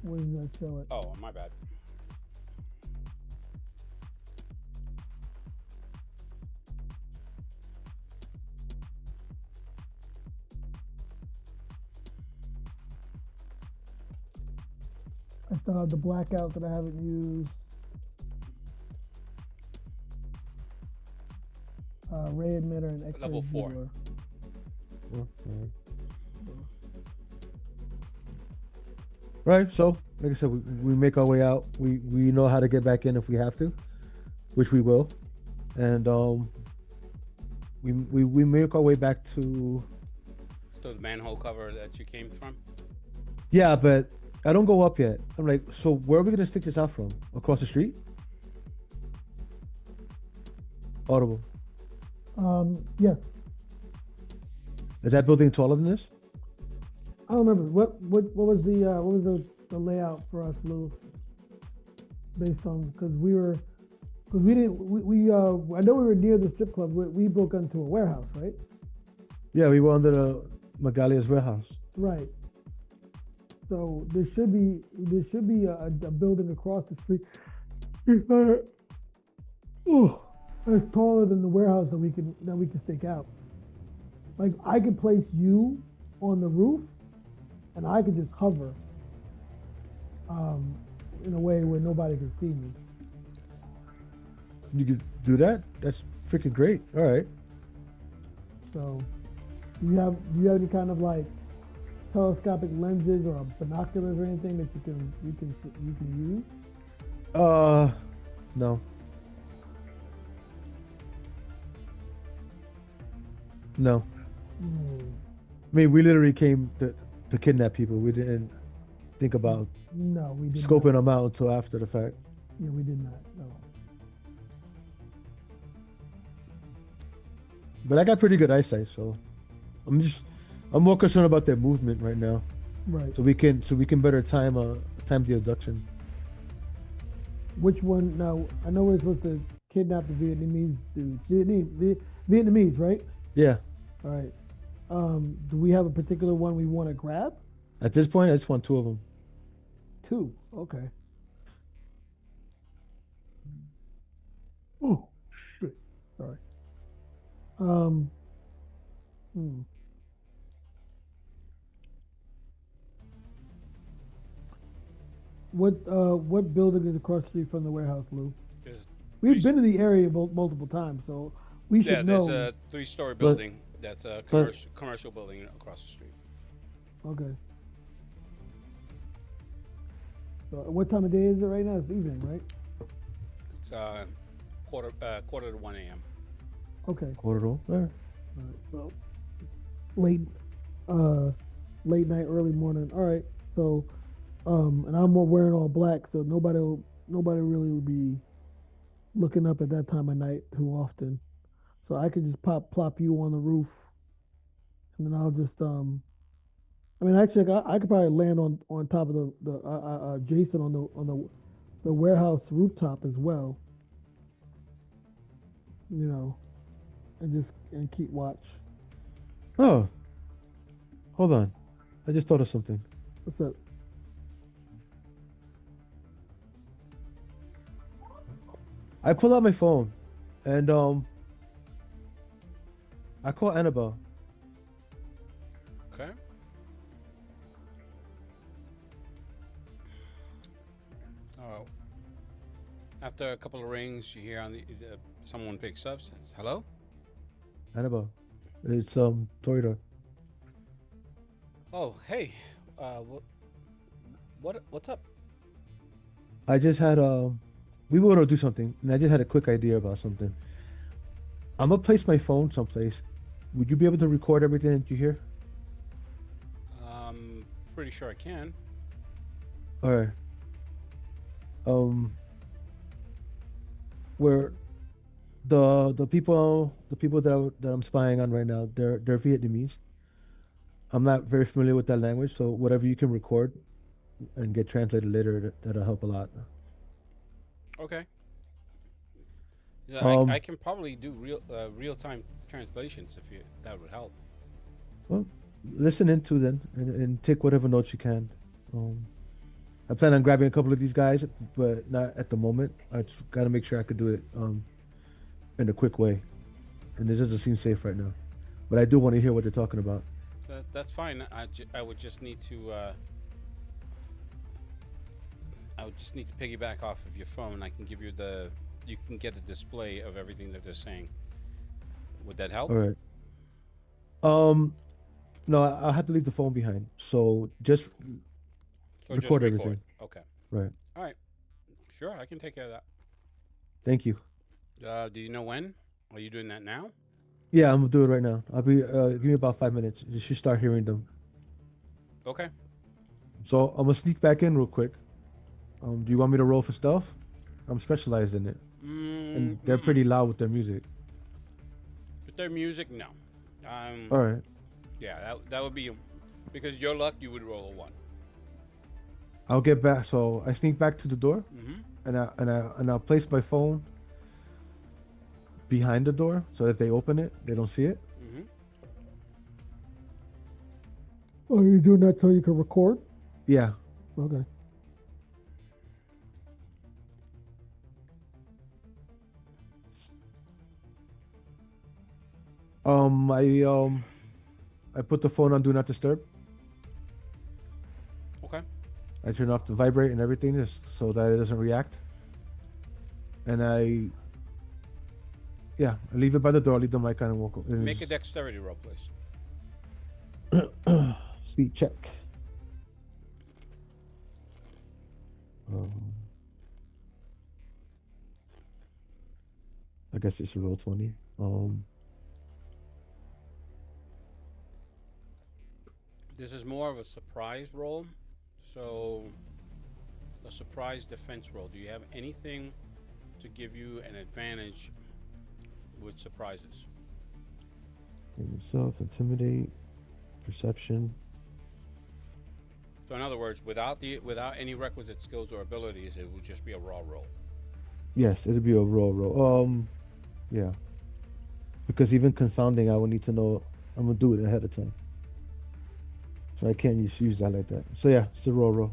Where does that show it? Oh, my bad. I still have the blackout that I haven't used. Ray emitter and X-ray Level 4. viewer. Right. So, like I said, we make our way out. We know how to get back in if we have to, which we will, and we make our way back to. So the manhole cover that you came from? Yeah, but I don't go up yet. I'm like, so where are we gonna stick this out from? Across the street? Audible. Yes. Is that building taller than this? I don't remember what was the layout for us, Lou, based on because we didn't I know we were near the strip club. We broke into a warehouse, right? Yeah, we were under the Magalia's warehouse. Right. So there should be a building across the street. It's taller than the warehouse that we can stake out. Like I could place you on the roof, and I could just hover in a way where nobody can see me. You could do that? That's freaking great. All right. So, do you have any kind of like telescopic lenses or binoculars or anything that you can use? No. No. I mean, we literally came to kidnap people. We didn't think about No, we did scoping not. them out until after the fact. Yeah, we did not. No. But I got pretty good eyesight, so I'm more concerned about their movement right now, Right. so we can better time the abduction. Which one? Now, I know we're supposed to kidnap the Vietnamese dudes. Vietnamese, right? Yeah. All right. Do we have a particular one we want to grab? At this point, I just want 2 of them. 2. Okay. Oh, shit. Sorry. What building is across the street from the warehouse, Lou? There's We've been in the area multiple times, so we should know. there's a 3-story building that's a commercial building across the street. Okay. So what time of day is it right now? It's evening, right? It's quarter to 1 a.m. Okay. Quarter to. All right. All right. So late night, early morning. All right. So, and I'm wearing all black, so nobody really will be looking up at that time of night too often. So I could just plop you on the roof, and then I'll just I mean, actually, I could probably land on top of the Jason on the warehouse rooftop as well. You know, and keep watch. Oh, hold on. I just thought of something. What's up? I pull out my phone And I call Annabelle. Okay. Oh. After a couple of rings, you hear on the someone picks up. Says, "Hello." Annabelle. It's Toyota. Oh, hey. What's up? I just had we were gonna do something, and I just had a quick idea about something. I'm gonna place my phone someplace. Would you be able to record everything that you hear? Pretty sure I can. All right. Where the people that I'm spying on right now, they're Vietnamese. I'm not very familiar with that language, so whatever you can record and get translated later, that'll help a lot. Okay. Yeah, I Um, can probably do real time translations if that would help. well, listen into then and take whatever notes you can. Um, I plan on grabbing a couple of these guys, but not at the moment. I just got to make sure I could do it in a quick way, and it doesn't seem safe right now. But I do want to hear what they're talking about. That's fine. I would just need to piggyback off of your phone. I can give you you can get a display of everything that they're saying. Would that help? All right. Um, no, I'll have to leave the phone behind. So just Or just record record? everything. Okay. Right. All right. Sure, I can take care of that. Thank you. Do you know when? Are you doing that now? Yeah, I'm gonna do it right now. I'll be give me about 5 minutes. You should start hearing them. Okay. So I'm gonna sneak back in real quick. Do you want me to roll for stealth? I'm specialized in it, and they're pretty loud with their music. With their music, no. All right. Yeah, that would be because your luck. You would roll a 1. I'll get back. So I sneak back to the door, Mm-hmm. and I'll place my phone behind the door, so if they open it, they don't see it. Mm-hmm. Are you doing that so you can record? Yeah. Okay. I put the phone on do not disturb. Okay. I turn off the vibrate and everything just so that it doesn't react. And I leave it by the door. Leave the mic on and walk. Make a dexterity roll, please. Speed check. I guess it's a roll 20. This is more of a surprise roll, so a surprise defense roll. Do you have anything to give you an advantage with surprises? Yourself, intimidate, perception. So in other words, without any requisite skills or abilities, it would just be a raw roll. Yes, it'll be a roll. Yeah. Because even confounding, I would need to know. I'm gonna do it ahead of time. So I can't just use that like that. So yeah, it's a roll.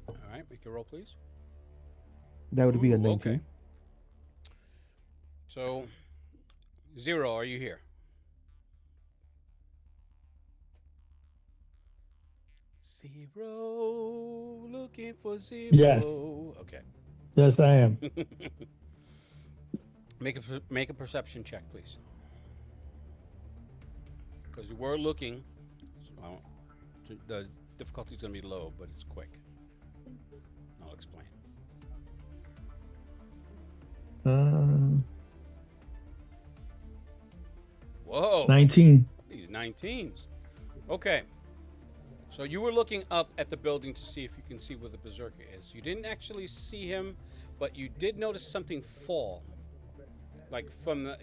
All right, make a roll, please. That would be a Ooh, 19. okay. So, 0, are you here? Zero, looking for 0. Yes. Okay. Yes, I am. Make a perception check, please. Because you were looking. Well, the difficulty is going to be low, but it's quick. I'll explain. Whoa. 19. These 19s. Okay. So you were looking up at the building to see if you can see where the berserker is. You didn't actually see him, but you did notice something fall, like from the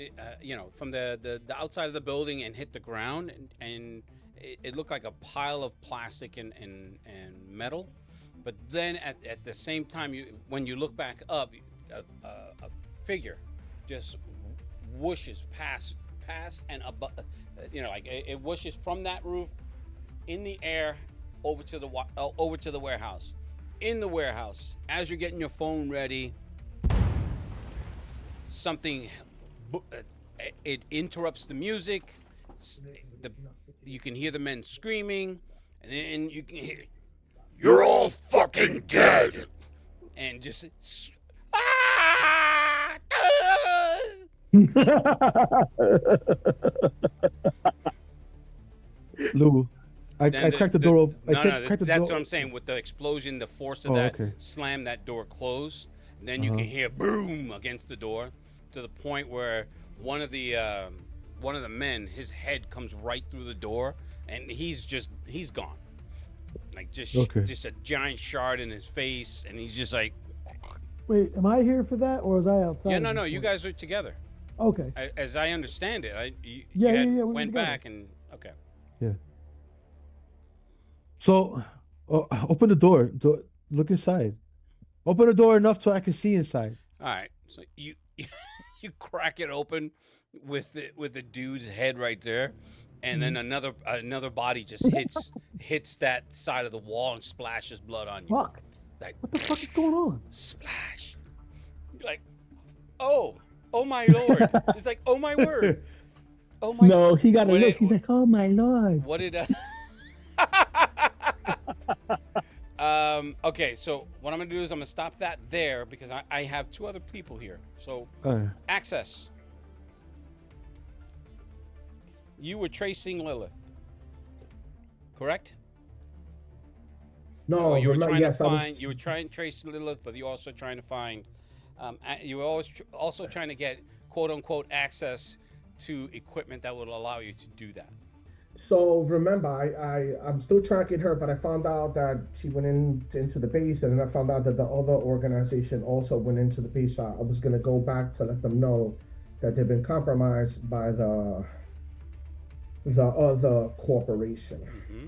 from the outside of the building and hit the ground, and it looked like a pile of plastic and metal. But then at the same time, when you look back up, a figure just whooshes past and above, like it whooshes from that roof in the air over to the warehouse. In the warehouse, as you're getting your phone ready, something. It interrupts the music. You can hear the men screaming, and then you can hear, You're all fucking dead. and just ah! Lou, I Then cracked the door open. That's what I'm saying. With the explosion, the force of that okay. slam that door closed. And then you can hear boom against the door, to the point where one of the men, his head comes right through the door, and he's gone, like just a giant shard in his face, and he's just like. Wait, am I here for that, or was I outside? Yeah, no, you guys are together. Okay. As I understand it, you went back and okay. Yeah. So, open the door. Look inside. Open the door enough so I can see inside. All right. So you crack it open with the dude's head right there, and then another body just hits that side of the wall and splashes blood on you. Fuck. Like, what the fuck is going on? Splash. You're like, oh my lord. It's like, oh my word. Oh my. No, he got a look. He's like, oh my lord. What did? Okay, so what I'm gonna do is I'm gonna stop that there because I have two other people here. So access. You were tracing Lilith, correct? No, you were trying to find. was... You were trying to trace Lilith, but you're also trying to find. You were always also trying to get quote unquote access to equipment that would allow you to do that. So remember, I'm still tracking her, but I found out that she went into the base, and then I found out that the other organization also went into the base. So I was gonna go back to let them know that they've been compromised by the other corporation. Mm-hmm.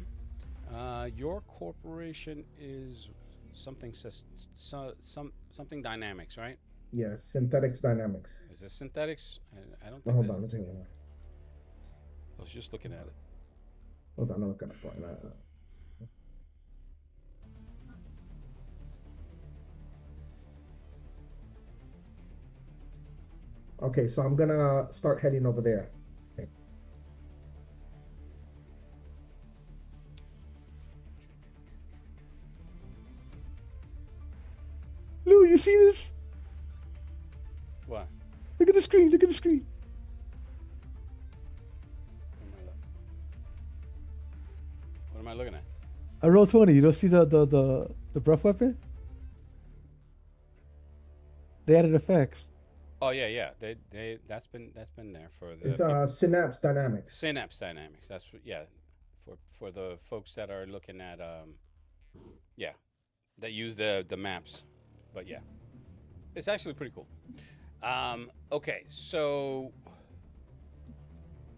Your corporation is something something Dynamics, right? Yes, Synthetics Dynamics. Is it Synthetics? I don't think. Hold on, let's see. I was just looking at it. Hold on, I'm looking at it. Okay, so I'm gonna start heading over there. Okay. Lou, you see this? What? Look at the screen. Look at the screen. What am I looking at? I rolled 20. You don't see the breath weapon? They added effects. Oh yeah. That's been there for the. It's Synapse Dynamics. Synapse Dynamics. That's for the folks that are looking at that use the maps, but yeah, it's actually pretty cool. Okay, so.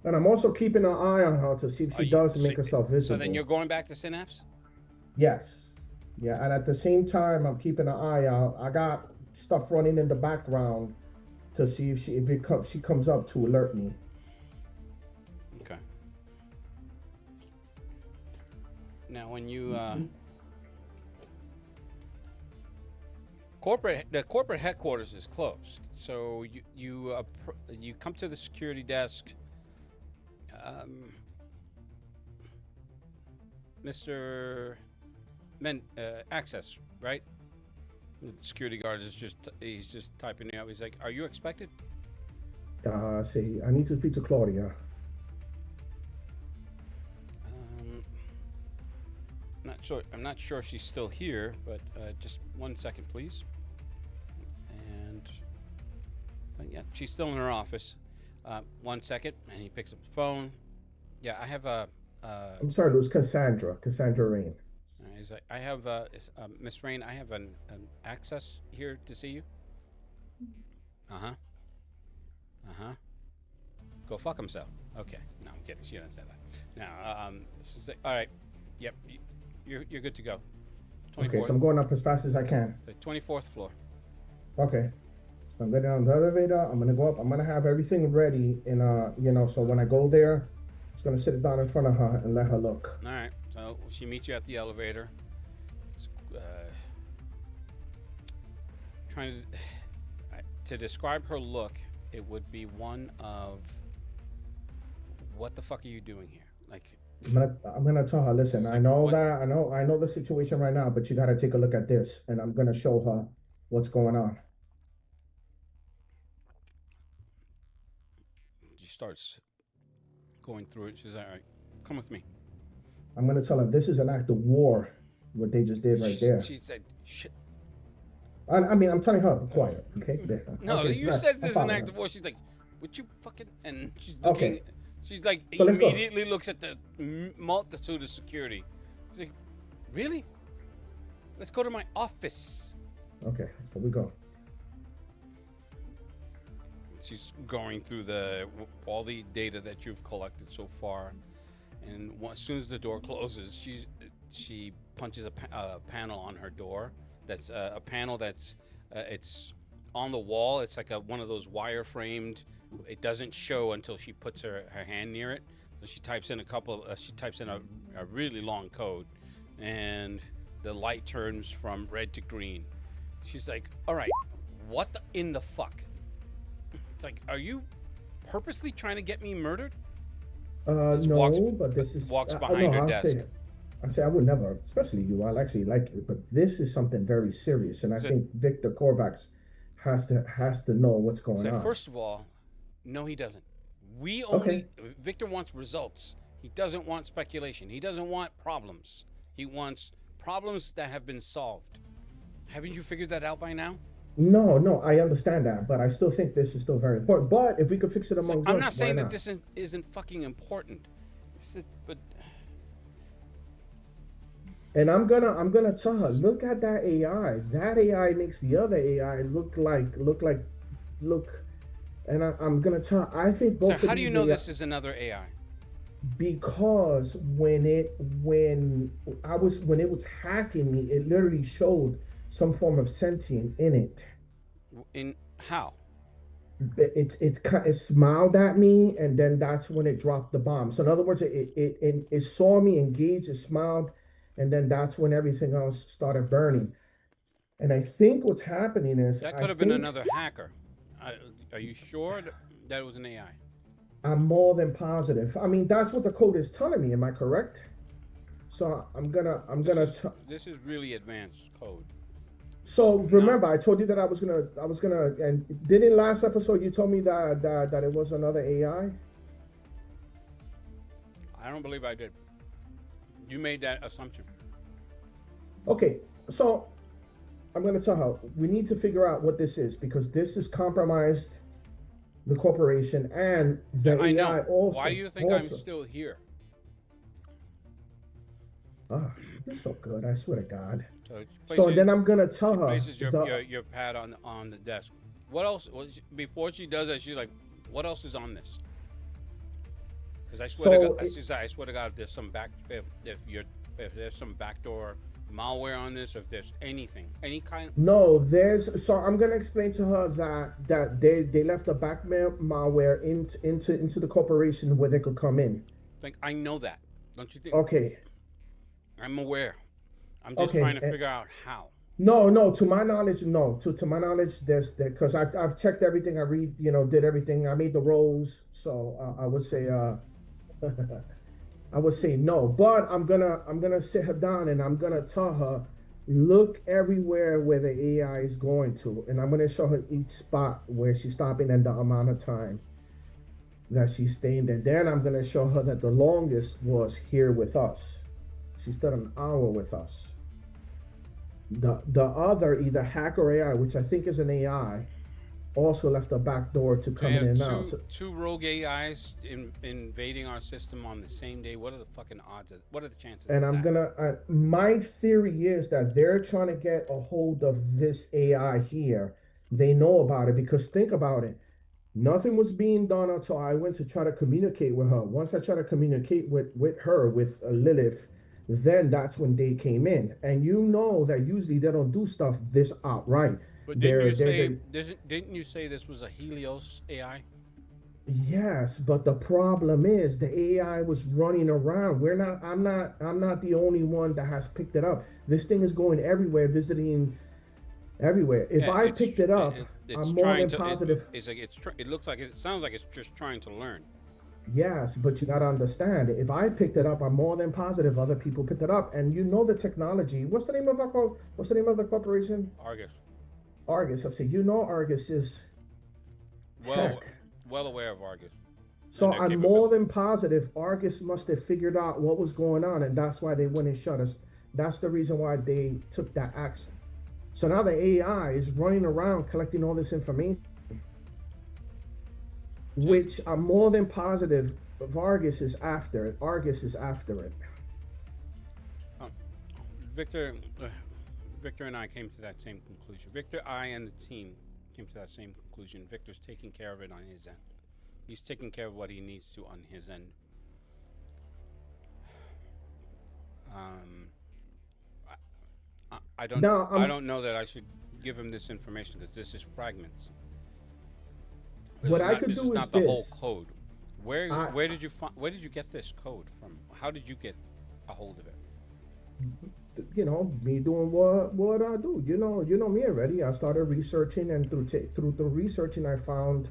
And I'm also keeping an eye on her to see if she does make herself visible. So then you're going back to Synapse? Yes. Yeah, and at the same time, I'm keeping an eye out. I got stuff running in the background to see if she comes up to alert me. Okay. Now, when you the corporate headquarters is closed, so you come to the security desk. Mr. Access, right? The security guard is he's just typing it out. He's like, "Are you expected?" See, I need to speak to Claudia. I'm not sure if she's still here, but just 1 second, please. And yeah, she's still in her office. 1 second, and he picks up the phone. Yeah, I have a. I'm sorry, it was Cassandra Rain. He's like, I have Miss Rain. I have an access here to see you. Go fuck himself. Okay, no, I'm kidding. She didn't say that. Now, she's like, all right, yep, you're good to go. 24th. Okay, so I'm going up as fast as I can. The 24th floor. Okay. So I'm getting on the elevator. I'm gonna go up. I'm gonna have everything ready, and so when I go there, I'm just gonna sit down in front of her and let her look. All right. So she meets you at the elevator. to describe her look, it would be one of, what the fuck are you doing here? Like, I'm gonna tell her, listen, It's I like, know what- that, I know the situation right now, but you gotta take a look at this, and I'm gonna show her what's going on. she starts going through it. She's like, all right, come with me. I'm gonna tell her this is an act of war, what they just did right there. She said, shit. I mean, I'm telling her, be quiet, okay? There. No, Okay, you nah, said I'm this is an following act her. of war. She's like, would you fucking, and she's looking, Okay. she's like, So let's go. immediately looks at the multitude of security. She's like, really? Let's go to my office. Okay, so we go. She's going through all the data that you've collected so far, and as soon as the door closes, she punches a panel on her door. That's a panel that's it's on the wall. It's like one of those wire framed. It doesn't show until she puts her hand near it. So she types in a really long code, and the light turns from red to green. She's like, all right, what in the fuck? It's like, are you purposely trying to get me murdered? Just No, but this is walks behind her desk. I say I would never, especially you. I'll actually like you, but this is something very serious, and I think Victor Kovacs has to know what's going on. First of all, no, he doesn't. Victor wants results. He doesn't want speculation. He doesn't want problems. He wants problems that have been solved. Haven't you figured that out by now? No, I understand that, but I still think this is still very important. But if we could fix it amongst us, I'm not saying why that not? this isn't fucking important. But And I'm gonna tell her, look at that AI. That AI makes the other AI look, and I'm gonna tell her, I think both. So how do you know this is another AI? Because when it was hacking me, it literally showed some form of sentient in it. In how? It smiled at me, and then that's when it dropped the bomb. So in other words, it saw me engaged, it smiled, and then that's when everything else started burning. And I think what's happening is That could have been another hacker. Are you sure that it was an AI? I'm more than positive. I mean, that's what the code is telling me. Am I correct? So This is really advanced code. So remember, I told you that I was gonna, and didn't last episode you told me that it was another AI? I don't believe I did. You made that assumption. Okay, so I'm gonna tell her we need to figure out what this is, because this has compromised the corporation and the I know. AI also. Why do you think I'm still here? Ah, you're so good. I swear to God. So So then I'm gonna tell her. places your pad on the desk. What else? Before she does that, she's like, "What else is on this?" Because I swear to God, if there's some if there's some backdoor malware on this, or if there's anything, any kind. No, so I'm gonna explain to her that they left a back malware into the corporation where they could come in. Like, I know that. Don't you think? Okay. I'm aware. I'm just trying to figure out how. No. To my knowledge, no. To my knowledge, there's because I've checked everything. I read, did everything. I made the rolls, so I would say I would say no. But I'm gonna sit her down and I'm gonna tell her, look everywhere where the AI is going to, and I'm gonna show her each spot where she's stopping and the amount of time that she's staying there. Then I'm gonna show her that the longest was here with us. She stood an hour with us. The other, either hack or AI, which I think is an AI, also left a back door to come in and out. Two rogue AIs invading our system on the same day. What are the fucking odds? What are the chances? And I'm my theory is that they're trying to get a hold of this AI here. They know about it, because think about it. Nothing was being done until I went to try to communicate with her. Once I tried to communicate with Lilith, then that's when they came in. And you know that usually they don't do stuff this outright. But didn't you say this was a Helios AI? Yes, but the problem is the AI was running around. I'm not the only one that has picked it up. This thing is going everywhere, visiting everywhere. If I picked it up, it's I'm more trying than to. positive. It's like it looks like it sounds like it's just trying to learn. Yes, but you gotta understand, if I picked it up, I'm more than positive other people picked it up. And you know the technology. What's the name of what's the name of the corporation? Argus. Argus. I say, you know Argus is Well, tech. well aware of Argus. So their I'm more than positive Argus must have figured out what was going on, and that's why they went and shut us. That's the reason why they took that action. So now the AI is running around collecting all this information, which I'm more than positive Vargas is after it. Argus is after it. Victor, Victor and I came to that same conclusion. Victor, I, and the team came to that same conclusion. Victor's taking care of it on his end. He's taking care of what he needs to on his end. I don't. Now, I don't know that I should give him this information because this is fragments. What I could this do is is not the whole this. code. Where did you find? Where did you get this code from? How did you get a hold of it? You know, me doing what I do. You know me already. I started researching, and through the researching, I found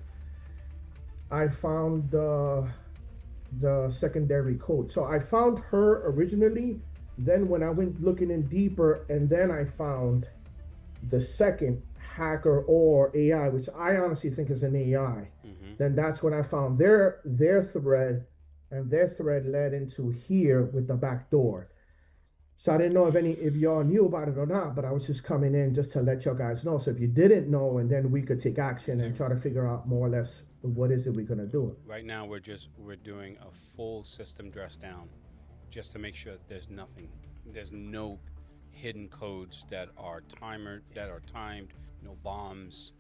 the secondary code. So I found her originally. Then when I went looking in deeper, and then I found the second hacker or AI, which I honestly think is an AI. Then that's when I found their thread, and their thread led into here with the back door. So I didn't know if y'all knew about it or not, but I was just coming in just to let y'all guys know. So if you didn't know, and then we could take action and try to figure out more or less what is it we're gonna do. Right now, we're doing a full system dress down, just to make sure that there's no hidden codes that are timed, no bombs,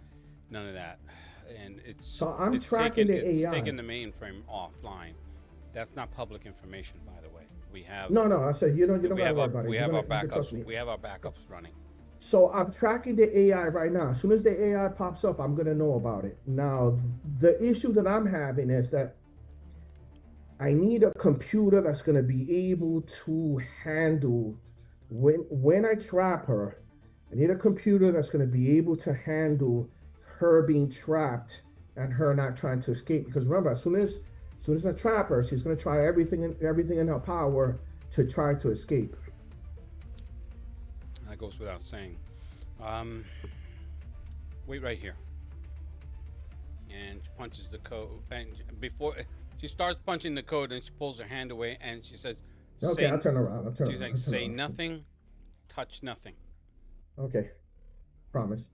none of that. And it's tracking the it's AI. taking the mainframe offline. That's not public information, by the way. We have No, I said you don't gotta worry about it. We You're have our gonna- you can trust me. backups. We have our backups running. So I'm tracking the AI right now. As soon as the AI pops up, I'm gonna know about it. Now, the issue that I'm having is that I need a computer that's gonna be able to handle when I trap her. I need a computer that's gonna be able to handle her being trapped and her not trying to escape. Because remember, as soon as I trap her, she's gonna try everything in her power to try to escape. That goes without saying. Wait right here. And she punches the code. And before she starts punching the code, and she pulls her hand away, and she says, Okay, I'll turn around. She's like, say nothing, touch nothing. Okay, promise.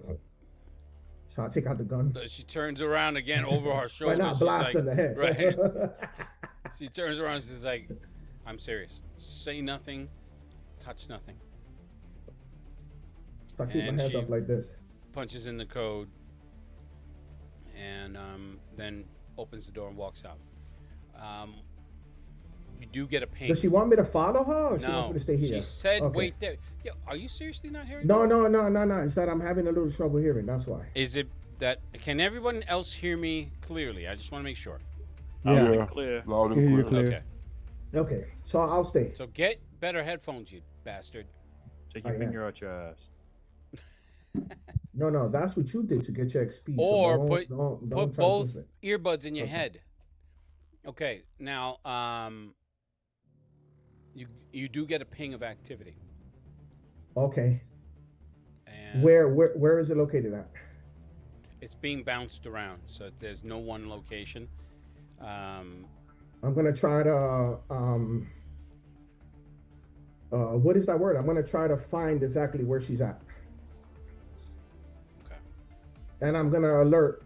So I'll take out the gun. So she turns around again over her shoulder. Right now, She's blast like, in the head. Right. She turns around and she's like, I'm serious. Say nothing, touch nothing. So I keep my hands up like this. Punches in the code, and then opens the door and walks out. You do get a ping. Does she want me to follow her, or she wants No, me to stay here? she said, Okay. wait there. Yo, are you seriously not hearing No, me? no. It's that I'm having a little trouble hearing. That's why. Is it that, can everyone else hear me clearly? I just want to make sure. Loud Yeah. and clear. Loud Hear you and clear. clear. Okay. Okay, so I'll stay. So get better headphones, you bastard. Take your I am. finger out your ass. No, that's what you did to get your XP. Or so put don't put try both to earbuds in your Okay. head. Okay, now you do get a ping of activity. Okay. And Where is it located at? it's being bounced around, so there's no one location. I'm gonna try to what is that word? I'm gonna try to find exactly where she's at. Okay. And I'm gonna alert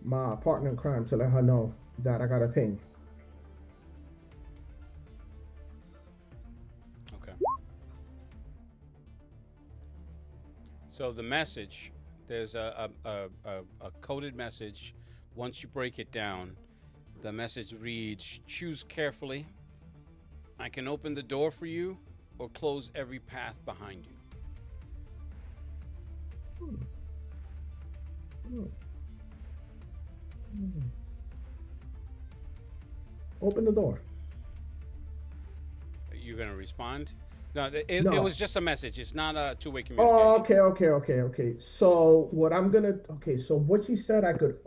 my partner in crime to let her know that I got a ping. Okay. So the message, there's a coded message. Once you break it down, the message reads, choose carefully. I can open the door for you or close every path behind you. Open the door. You're going to respond? No, it No. was just a message. It's not a two-way Oh, communication. okay. So what I'm gonna so what she said, I could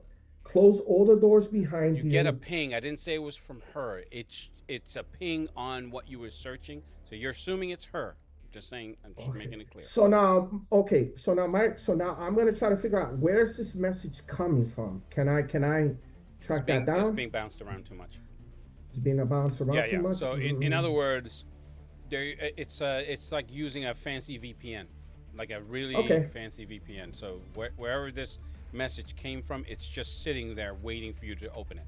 close all the doors behind You get a you. ping. I didn't say it was from her. It's a ping on what you were searching. So you're assuming it's her. Just saying. I'm just making it clear. So now, so now I'm gonna try to figure out where's this message coming from. Can I track that down? It's being bounced around too much. It's being bounced around too much. So in other words, it's like using a fancy VPN, like a really fancy VPN. So wherever this message came from, it's just sitting there waiting for you to open it.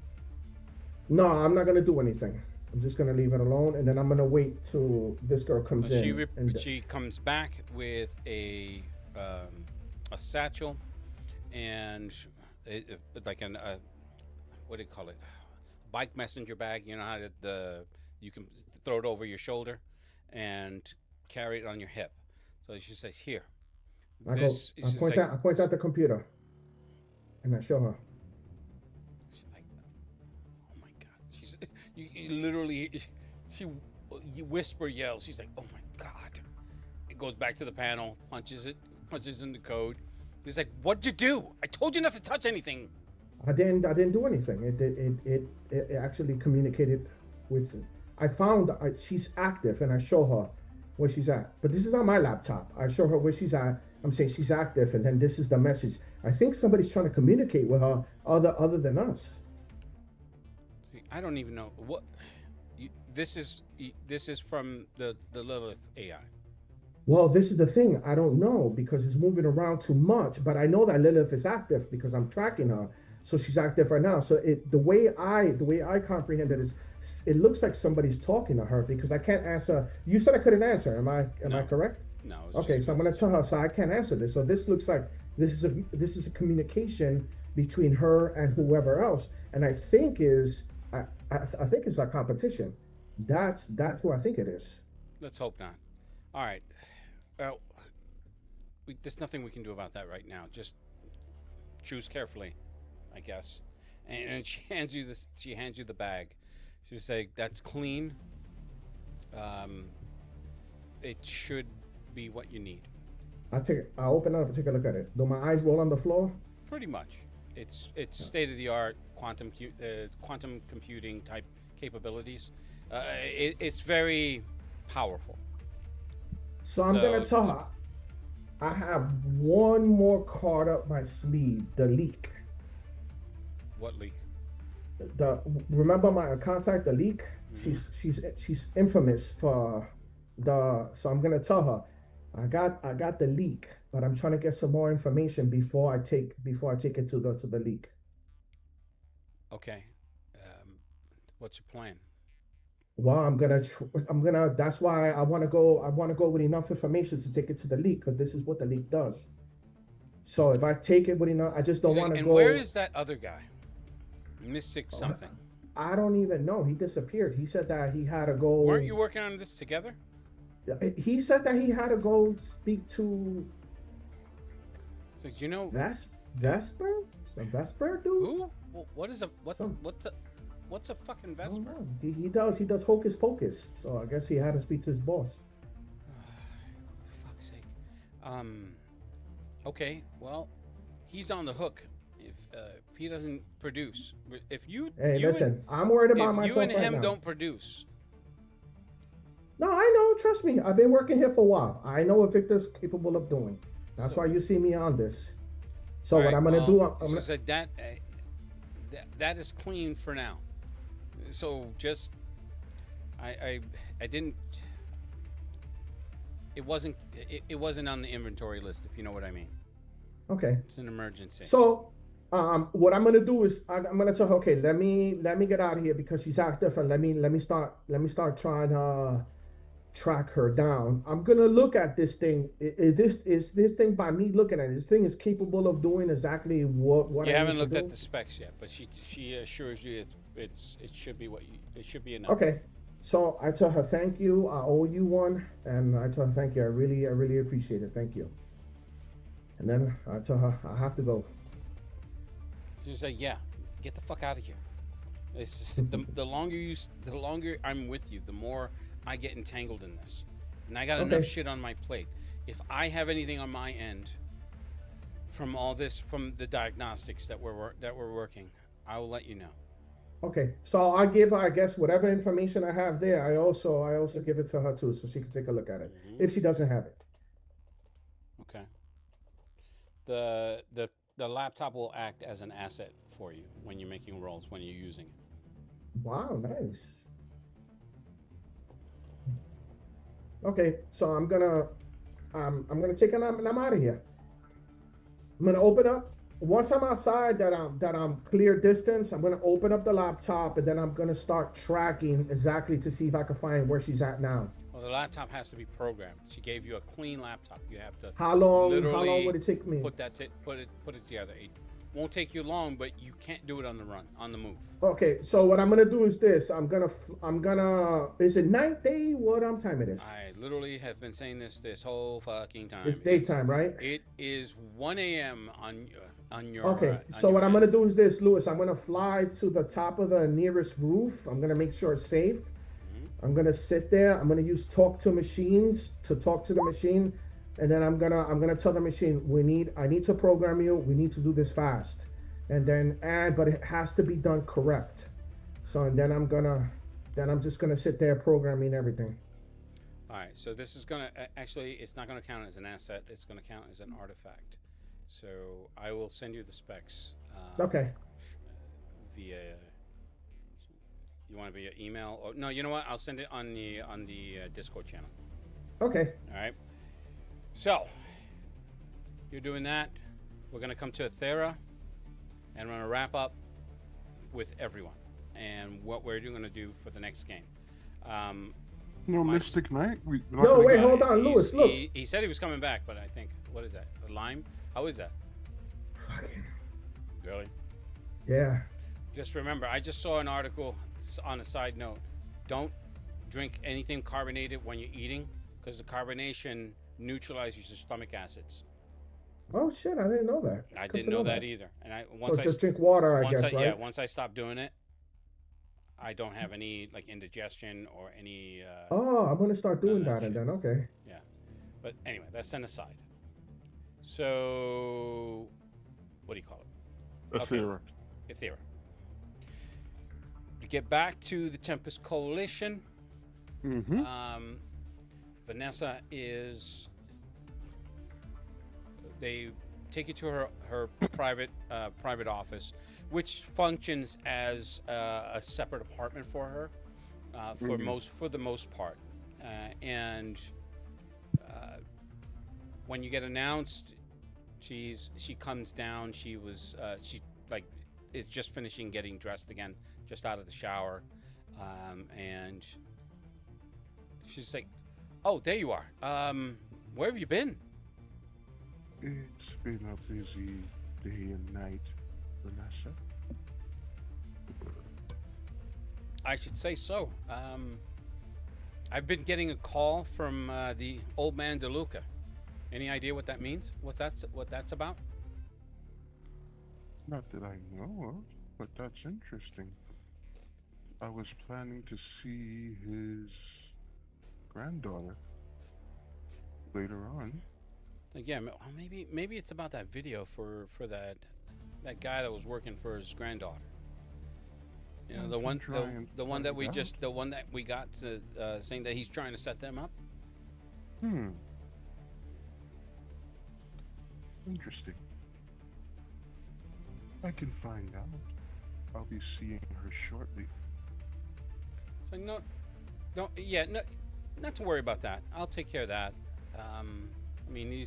No, I'm not gonna do anything. I'm just gonna leave it alone, and then I'm gonna wait till this girl comes in. She comes back with a satchel and like what do you call it? Bike messenger bag. You know how you can throw it over your shoulder and carry it on your hip. So she says, "Here." I point out the computer, and I show her. She's like, "Oh my god!" You literally, you whisper yells. She's like, "Oh my god!" It goes back to the panel, punches in the code. He's like, "What'd you do? I told you not to touch anything." I didn't do anything. It actually communicated with. I found she's active, and I show her where she's at. But this is on my laptop. I show her where she's at. I'm saying she's active, and then this is the message. I think somebody's trying to communicate with her other than us. See, I don't even know what. This is from the Lilith AI. Well, this is the thing. I don't know because it's moving around too much. But I know that Lilith is active because I'm tracking her. So she's active right now. So the way I comprehend it is, it looks like somebody's talking to her because I can't answer. You said I couldn't answer. Am I correct? No. Okay, so I'm going to tell her. So I can't answer this. So this looks like this is a communication between her and whoever else. And I think I think it's a competition. That's who I think it is. Let's hope not. All right. Well, there's nothing we can do about that right now. Just choose carefully, I guess. And she hands you this. She hands you the bag. She's like, "That's clean. It should be what you need." I'll open it up and take a look at it. Do my eyes roll on the floor? Pretty much. It's state of the art quantum computing type capabilities. It's very powerful. So I'm gonna tell her I have one more card up my sleeve. The leak. What leak? Remember my contact, the leak. Mm-hmm. She's infamous for the. So I'm gonna tell her I got the leak, but I'm trying to get some more information before I take it to the leak. Okay. What's your plan? Well, I'm gonna. That's why I want to go with enough information to take it to the leak because this is what the leak does. So if I take it with enough, I just don't want to go. And where is that other guy? Mystic something. I don't even know. He disappeared. He said that he had to go. Weren't you working on this together? He said that he had to go speak to. So you know. Vesper? Some Vesper dude? Who? What's a fucking Vesper? He does hocus pocus. So I guess he had to speak to his boss. For fuck's sake. Okay. Well, he's on the hook. If he doesn't produce, I'm worried about myself. You and him right now. don't produce. No, I know. Trust me. I've been working here for a while. I know what Victor's capable of doing. That's why you see me on this. So what I'm gonna do? That is clean for now. So just, I didn't. It wasn't on the inventory list, if you know what I mean. Okay. It's an emergency. So, what I'm gonna do is I'm gonna tell her, okay, let me get out of here because she's active, and let me start trying to track her down. I'm gonna look at this thing. Is this thing, by me looking at it, this thing is capable of doing exactly what you I haven't need looked to do? at the specs yet, but she assures you it should be it should be enough. Okay. So I tell her thank you. I owe you one, and I tell her thank you. I really appreciate it. Thank you. And then I tell her I have to go. She's like, "Yeah, get the fuck out of here." It's the longer I'm with you, the more I get entangled in this, and I got Okay. enough shit on my plate. If I have anything on my end from all this, from the diagnostics that we're working, I will let you know. Okay, so I give her, I guess, whatever information I have there. I also give it to her too, so she can take a look at it if she doesn't have it. Okay. The laptop will act as an asset for you when you're making rolls, when you're using it. Wow, nice. Okay, so I'm gonna take a nap and I'm out of here. I'm gonna open up once I'm outside that I'm clear distance. I'm gonna open up the laptop and then I'm gonna start tracking exactly to see if I can find where she's at now. Well, the laptop has to be programmed. She gave you a clean laptop. You have to How long literally would it take me? put it together. It won't take you long, but you can't do it on the run, on the move. Okay, so what I'm gonna do is this. I'm gonna. Is it night, day? What time it is? I literally have been saying this whole fucking time. It's daytime, right? It is 1 a.m. on your. Okay, so what I'm gonna do is this, Lewis. I'm gonna fly to the top of the nearest roof. I'm gonna make sure it's safe. I'm gonna sit there. I'm gonna use talk to machines to talk to the machine, and then I'm gonna tell the machine I need to program you. We need to do this fast, and then but it has to be done correct. So and then I'm just gonna sit there programming everything. All right, so this is gonna actually, it's not gonna count as an asset. It's gonna count as an artifact. So I will send you the specs. Okay. Via. You want to be an email or no? You know what? I'll send it on the Discord channel. Okay. All right. So you're doing that. We're gonna come to Athera, and we're gonna wrap up with everyone and what we're gonna do for the next game. Mystic Knight. No, wait, hold on, Lewis. Look. He said he was coming back, but I think what is that? A lime? How is that? Fucking. Really? Yeah. Just remember, I just saw an article on a side note. Don't drink anything carbonated when you're eating, because the carbonation neutralizes your stomach acids. Oh shit! I didn't know that. I didn't know that either. And just drink water, I guess, right? Yeah, once I stop doing it, I don't have any like indigestion or any. I'm gonna start doing that, and then okay. Yeah, but anyway, that's set aside. So, what do you call it? Athera. Okay. Athera. To get back to the Tempest Coalition, Vanessa is. They take you to her private office, which functions as a separate apartment for her, for the most part. And when you get announced, she comes down. She is just finishing getting dressed again, just out of the shower, and she's like, "Oh, there you are. Where have you been?" It's been a busy day and night, Vanessa. I should say so. I've been getting a call from the old man DeLuca. Any idea what that means? What that's about? Not that I know of, but that's interesting. I was planning to see his granddaughter later on. Like, yeah, maybe it's about that video for that guy that was working for his granddaughter. You know, the one that we got to, saying that he's trying to set them up. Interesting. I can find out. I'll be seeing her shortly. So no, not to worry about that. I'll take care of that. I mean,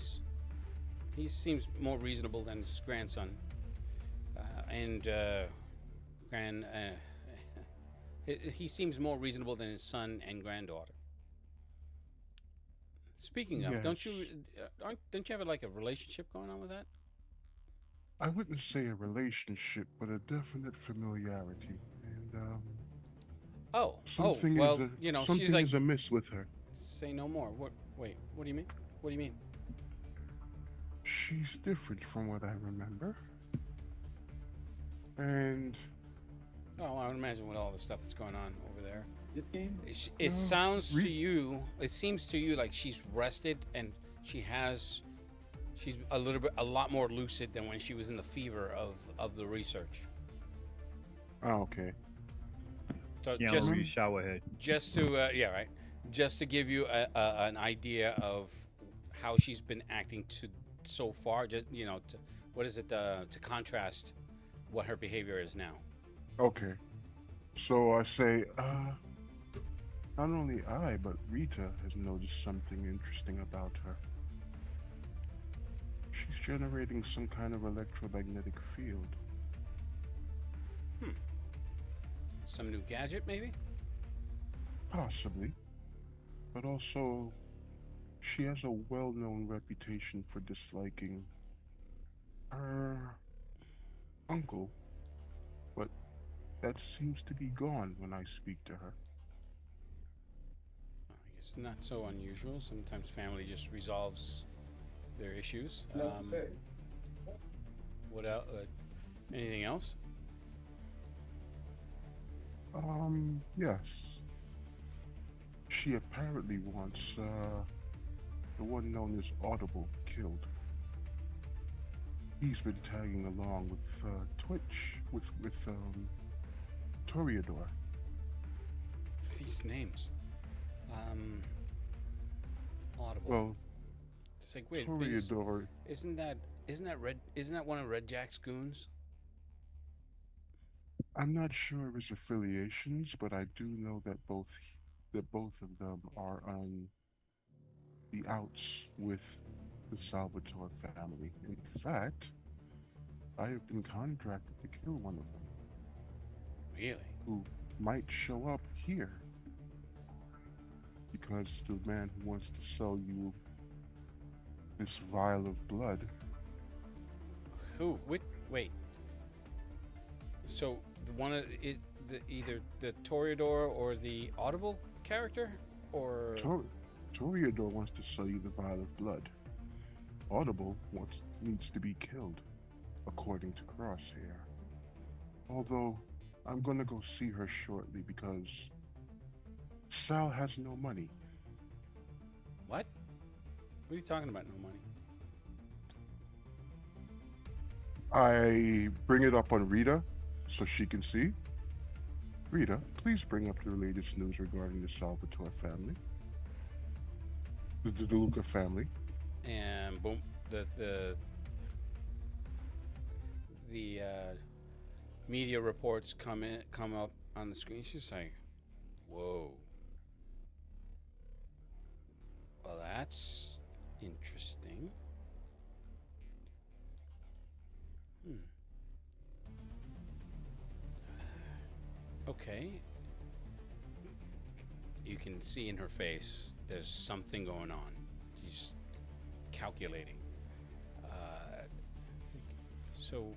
he seems more reasonable than his grandson, he seems more reasonable than his son and granddaughter. Speaking of, Yes. don't you have like a relationship going on with that? I wouldn't say a relationship, but a definite familiarity. And something she's like, is amiss with her. say no more. What do you mean? What do you mean? She's different from what I remember. And Oh, I would imagine with all the stuff that's going on over there. this game? It sounds to Re- you, it seems to you like she's rested and she's a lot more lucid than when she was in the fever of the research. Oh, okay. So Keanu Reeves showerhead. just to yeah, right, just to give you an idea of how she's been acting to so far, just to what is it to contrast what her behavior is now. Okay. So I say, not only I, but Rita has noticed something interesting about her. She's generating some kind of electromagnetic field. Some new gadget, maybe? Possibly. But also, she has a well-known reputation for disliking her uncle. But that seems to be gone when I speak to her. I guess not so unusual. Sometimes family just resolves their issues. Enough to say. What else? Anything else? Yes. She apparently wants, the one known as Audible killed. He's been tagging along with, Twitch, with Toreador. These names. Audible. Well, It's like, wait, Toreador, isn't that one of Red Jack's goons? I'm not sure of his affiliations, but I do know that both of them are on the outs with the Salvatore family. In fact, I have been contracted to kill one of them, Really? who might show up here. Because the man who wants to sell you this vial of blood, Who? Wait. So the one of it, either the Toreador or the Audible character, or Toreador wants to sell you the vial of blood. Audible needs to be killed, according to Crosshair. Although, I'm gonna go see her shortly because Sal has no money. what? What are you talking about? No money. I bring it up on Rita so she can see. Rita, please bring up the latest news regarding the Salvatore family. The DeLuca family. And boom, the media reports come up on the screen. She's like, "Whoa, well, that's interesting." Okay. You can see in her face there's something going on. She's calculating. So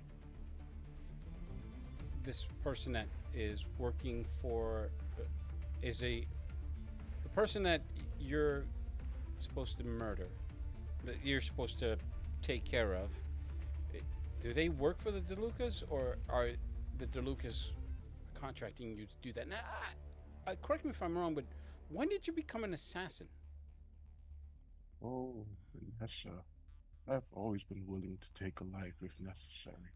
this person that is working for the person that you're supposed to murder, that you're supposed to take care of. Do they work for the DeLucas, or are the DeLucas contracting you to do that? Now, correct me if I'm wrong, but when did you become an assassin? Oh, Vanessa, I've always been willing to take a life if necessary.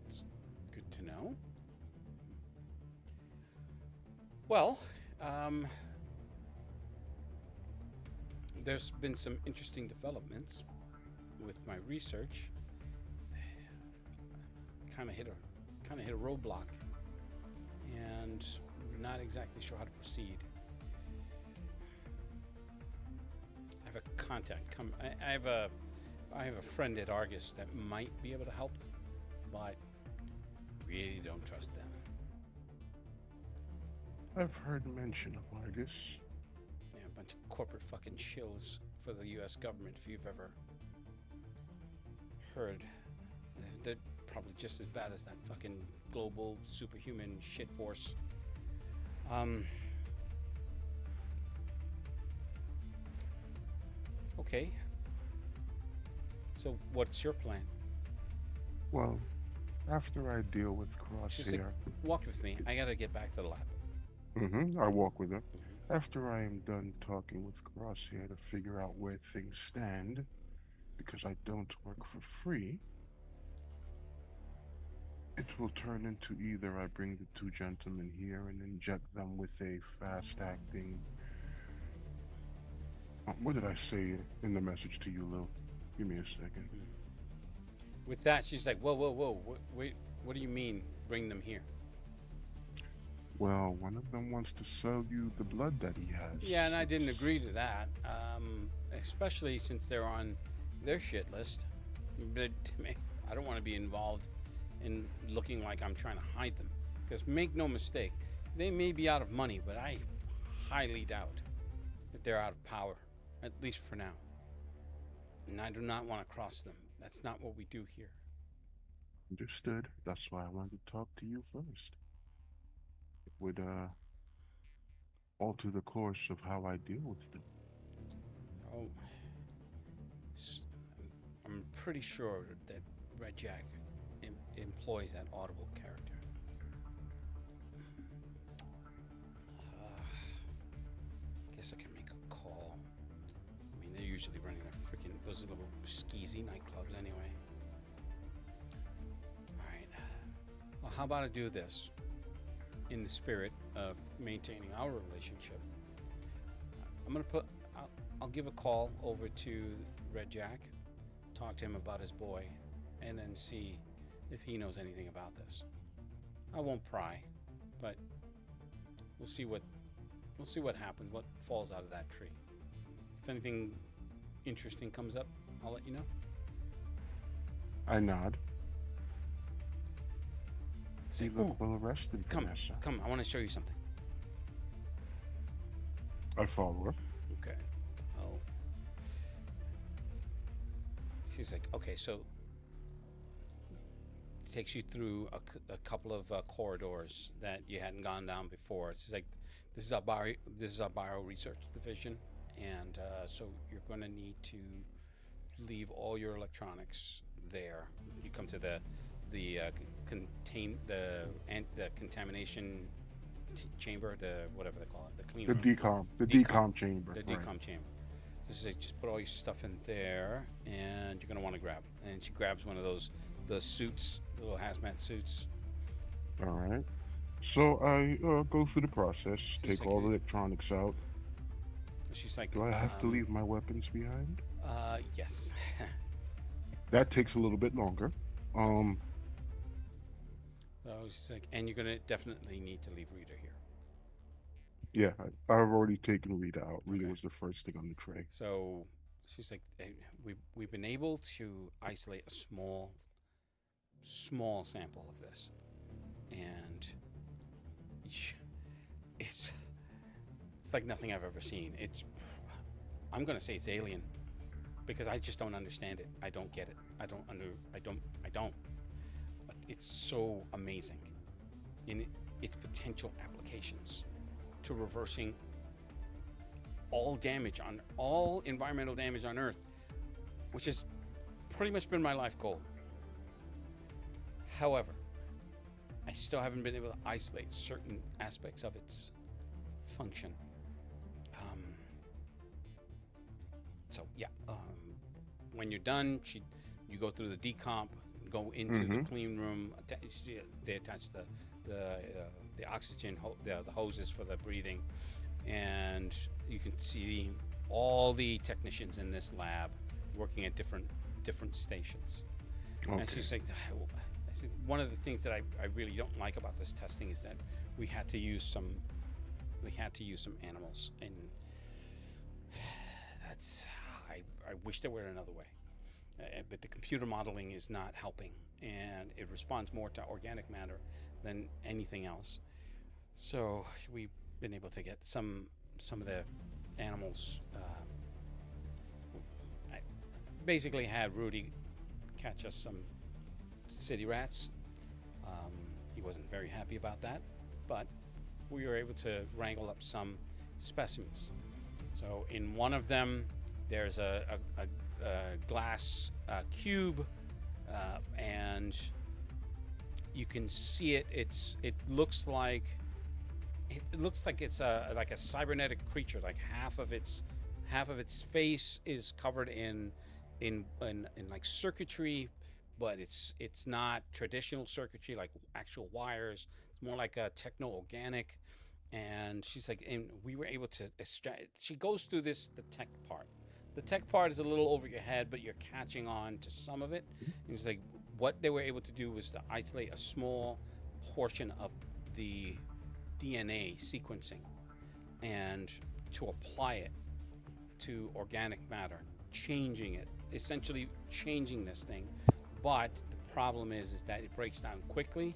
That's good to know. Well, there's been some interesting developments with my research. Kind of hit a roadblock, and we're not exactly sure how to proceed. I have a contact. I have a friend at Argus that might be able to help, but really don't trust them. I've heard mention of Argus. Yeah, a bunch of corporate fucking shills for the U.S. government. If you've ever heard, they're probably just as bad as that fucking global superhuman shit force. Okay. So what's your plan? Well, After I deal with She's like, Crosshair, walk with me. I gotta get back to the lab. I walk with her. Mhm. After I am done talking with Crosshair to figure out where things stand, because I don't work for free, it will turn into either I bring the two gentlemen here and inject them with a fast acting. What did I say in the message to you, Lil? Give me a second. With that, she's like, whoa, whoa, whoa. What do you mean, bring them here? Well, one of them wants to sell you the blood that he has. Yeah, and I didn't agree to that, especially since they're on their shit list. But I don't want to be involved in looking like I'm trying to hide them. Because make no mistake, they may be out of money, but I highly doubt that they're out of power, at least for now. And I do not want to cross them. That's not what we do here. Understood. That's why I wanted to talk to you first. It would alter the course of how I deal with them. Oh, I'm pretty sure that Red Jack employs that audible character. Guess I can make a call. I mean, they're usually running those are little skeezy nightclubs anyway. All right. Well, how about I do this? In the spirit of maintaining our relationship, I'll give a call over to Red Jack, talk to him about his boy, and then see if he knows anything about this. I won't pry, but we'll see what happens, what falls out of that tree. If anything interesting comes up, I'll let you know. I nod. Say, You look well rested, come, Vanessa. come, I want to show you something. I follow her. Okay. Oh. She's like, okay, so it takes you through a couple of corridors that you hadn't gone down before. She's like, this is our bio research division, and so you're going to need to leave all your electronics there. You come to the contamination chamber, the whatever they call it, the clean room. The decom chamber. The decom chamber. So she's like, just put all your stuff in there, and you're gonna want to grab it. And she grabs one of those suits, the little hazmat suits. All right. So I go through the process, take like all the electronics out. She's like, Do I have to leave my weapons behind? Yes. That takes a little bit longer. So she's like, and you're gonna definitely need to leave Rita here. Yeah, I've already taken Rita out. Rita Okay. was the first thing on the tray. So she's like, we've been able to isolate a small sample of this, and it's like nothing I've ever seen. I'm gonna say it's alien, because I just don't understand it. I don't get it. I don't. But it's so amazing in its potential applications to reversing all environmental damage on Earth, which has pretty much been my life goal. However, I still haven't been able to isolate certain aspects of its function. When you're done, you go through the decomp, go into the clean room. They attach the oxygen, the hoses for the breathing, and you can see all the technicians in this lab working at different stations. Okay. And she's like, one of the things that I really don't like about this testing is that we had to use some animals, and that's I wish there were another way. But the computer modeling is not helping, and it responds more to organic matter than anything else. So we've been able to get some of the animals. I basically had Rudy catch us some city rats. He wasn't very happy about that, but we were able to wrangle up some specimens. So in one of them, there's a glass cube, and you can see it. It looks like it's like a cybernetic creature. Like half of its face is covered in like circuitry, but it's not traditional circuitry like actual wires. It's more like a techno organic. And she's like, and we were able to extract. She goes through the tech part. The tech part is a little over your head, but you're catching on to some of it. And it's like what they were able to do was to isolate a small portion of the DNA sequencing and to apply it to organic matter, changing it, essentially changing this thing. But the problem is that it breaks down quickly.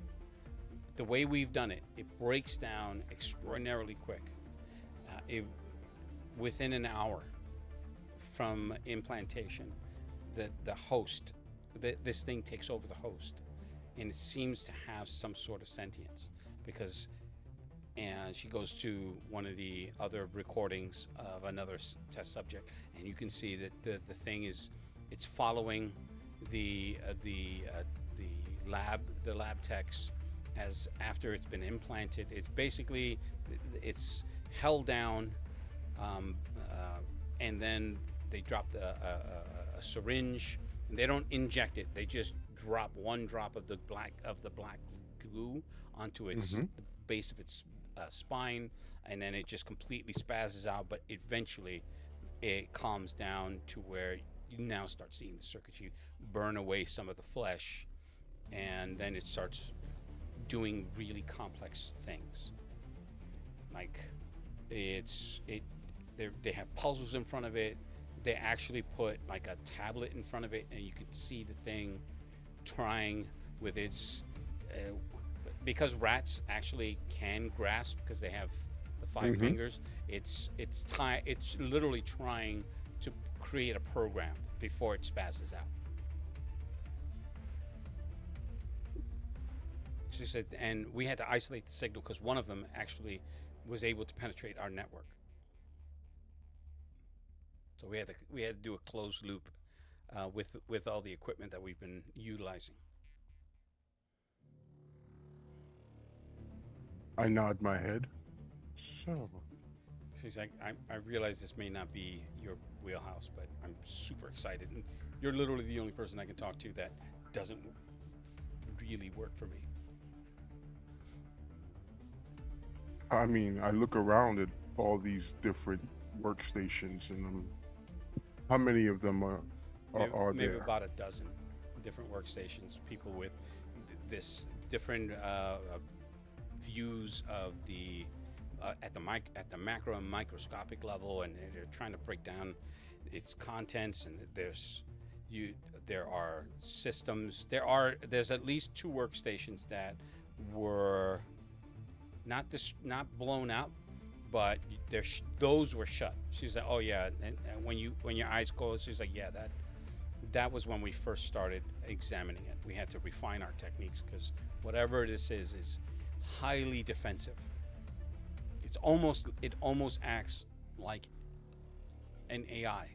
The way we've done it, it breaks down extraordinarily quick. Within an hour from implantation, the host, this thing takes over the host, and it seems to have some sort of sentience because. And she goes to one of the other recordings of another test subject, and you can see that the thing it's following the lab techs as after it's been implanted. It's basically it's held down, and then they drop a syringe, and they don't inject it. They just drop one drop of the black goo onto its the base of its spine, and then it just completely spazzes out, but eventually it calms down to where you now start seeing the circuitry burn away some of the flesh, and then it starts doing really complex things. Like they have puzzles in front of it. They actually put like a tablet in front of it, and you could see the thing trying with its because rats actually can grasp because they have the 5 fingers. It's literally trying to create a program before it spazzes out. She said, and we had to isolate the signal because one of them actually was able to penetrate our network. So we had to do a closed loop with all the equipment that we've been utilizing. I nod my head. So, She's like, I realize this may not be your wheelhouse, but I'm super excited. And you're literally the only person I can talk to that doesn't really work for me. I mean, I look around at all these different workstations, and how many of them are maybe there? about a dozen different workstations. People with this different views of the at the macro and microscopic level, and they're trying to break down its contents. And there are systems. There's at least 2 workstations that were not blown out, but those were shut. She's like, oh yeah, and when your eyes close, she's like, yeah, that was when we first started examining it. We had to refine our techniques because whatever this is highly defensive. It almost acts like an AI,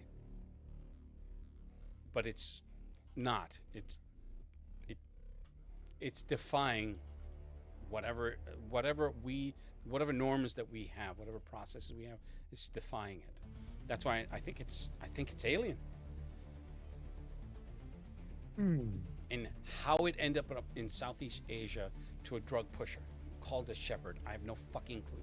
but it's not. It's defying whatever norms that we have, whatever processes we have. It's defying it. That's why I think it's alien. And how it ended up in Southeast Asia to a drug pusher called a shepherd, I have no fucking clue.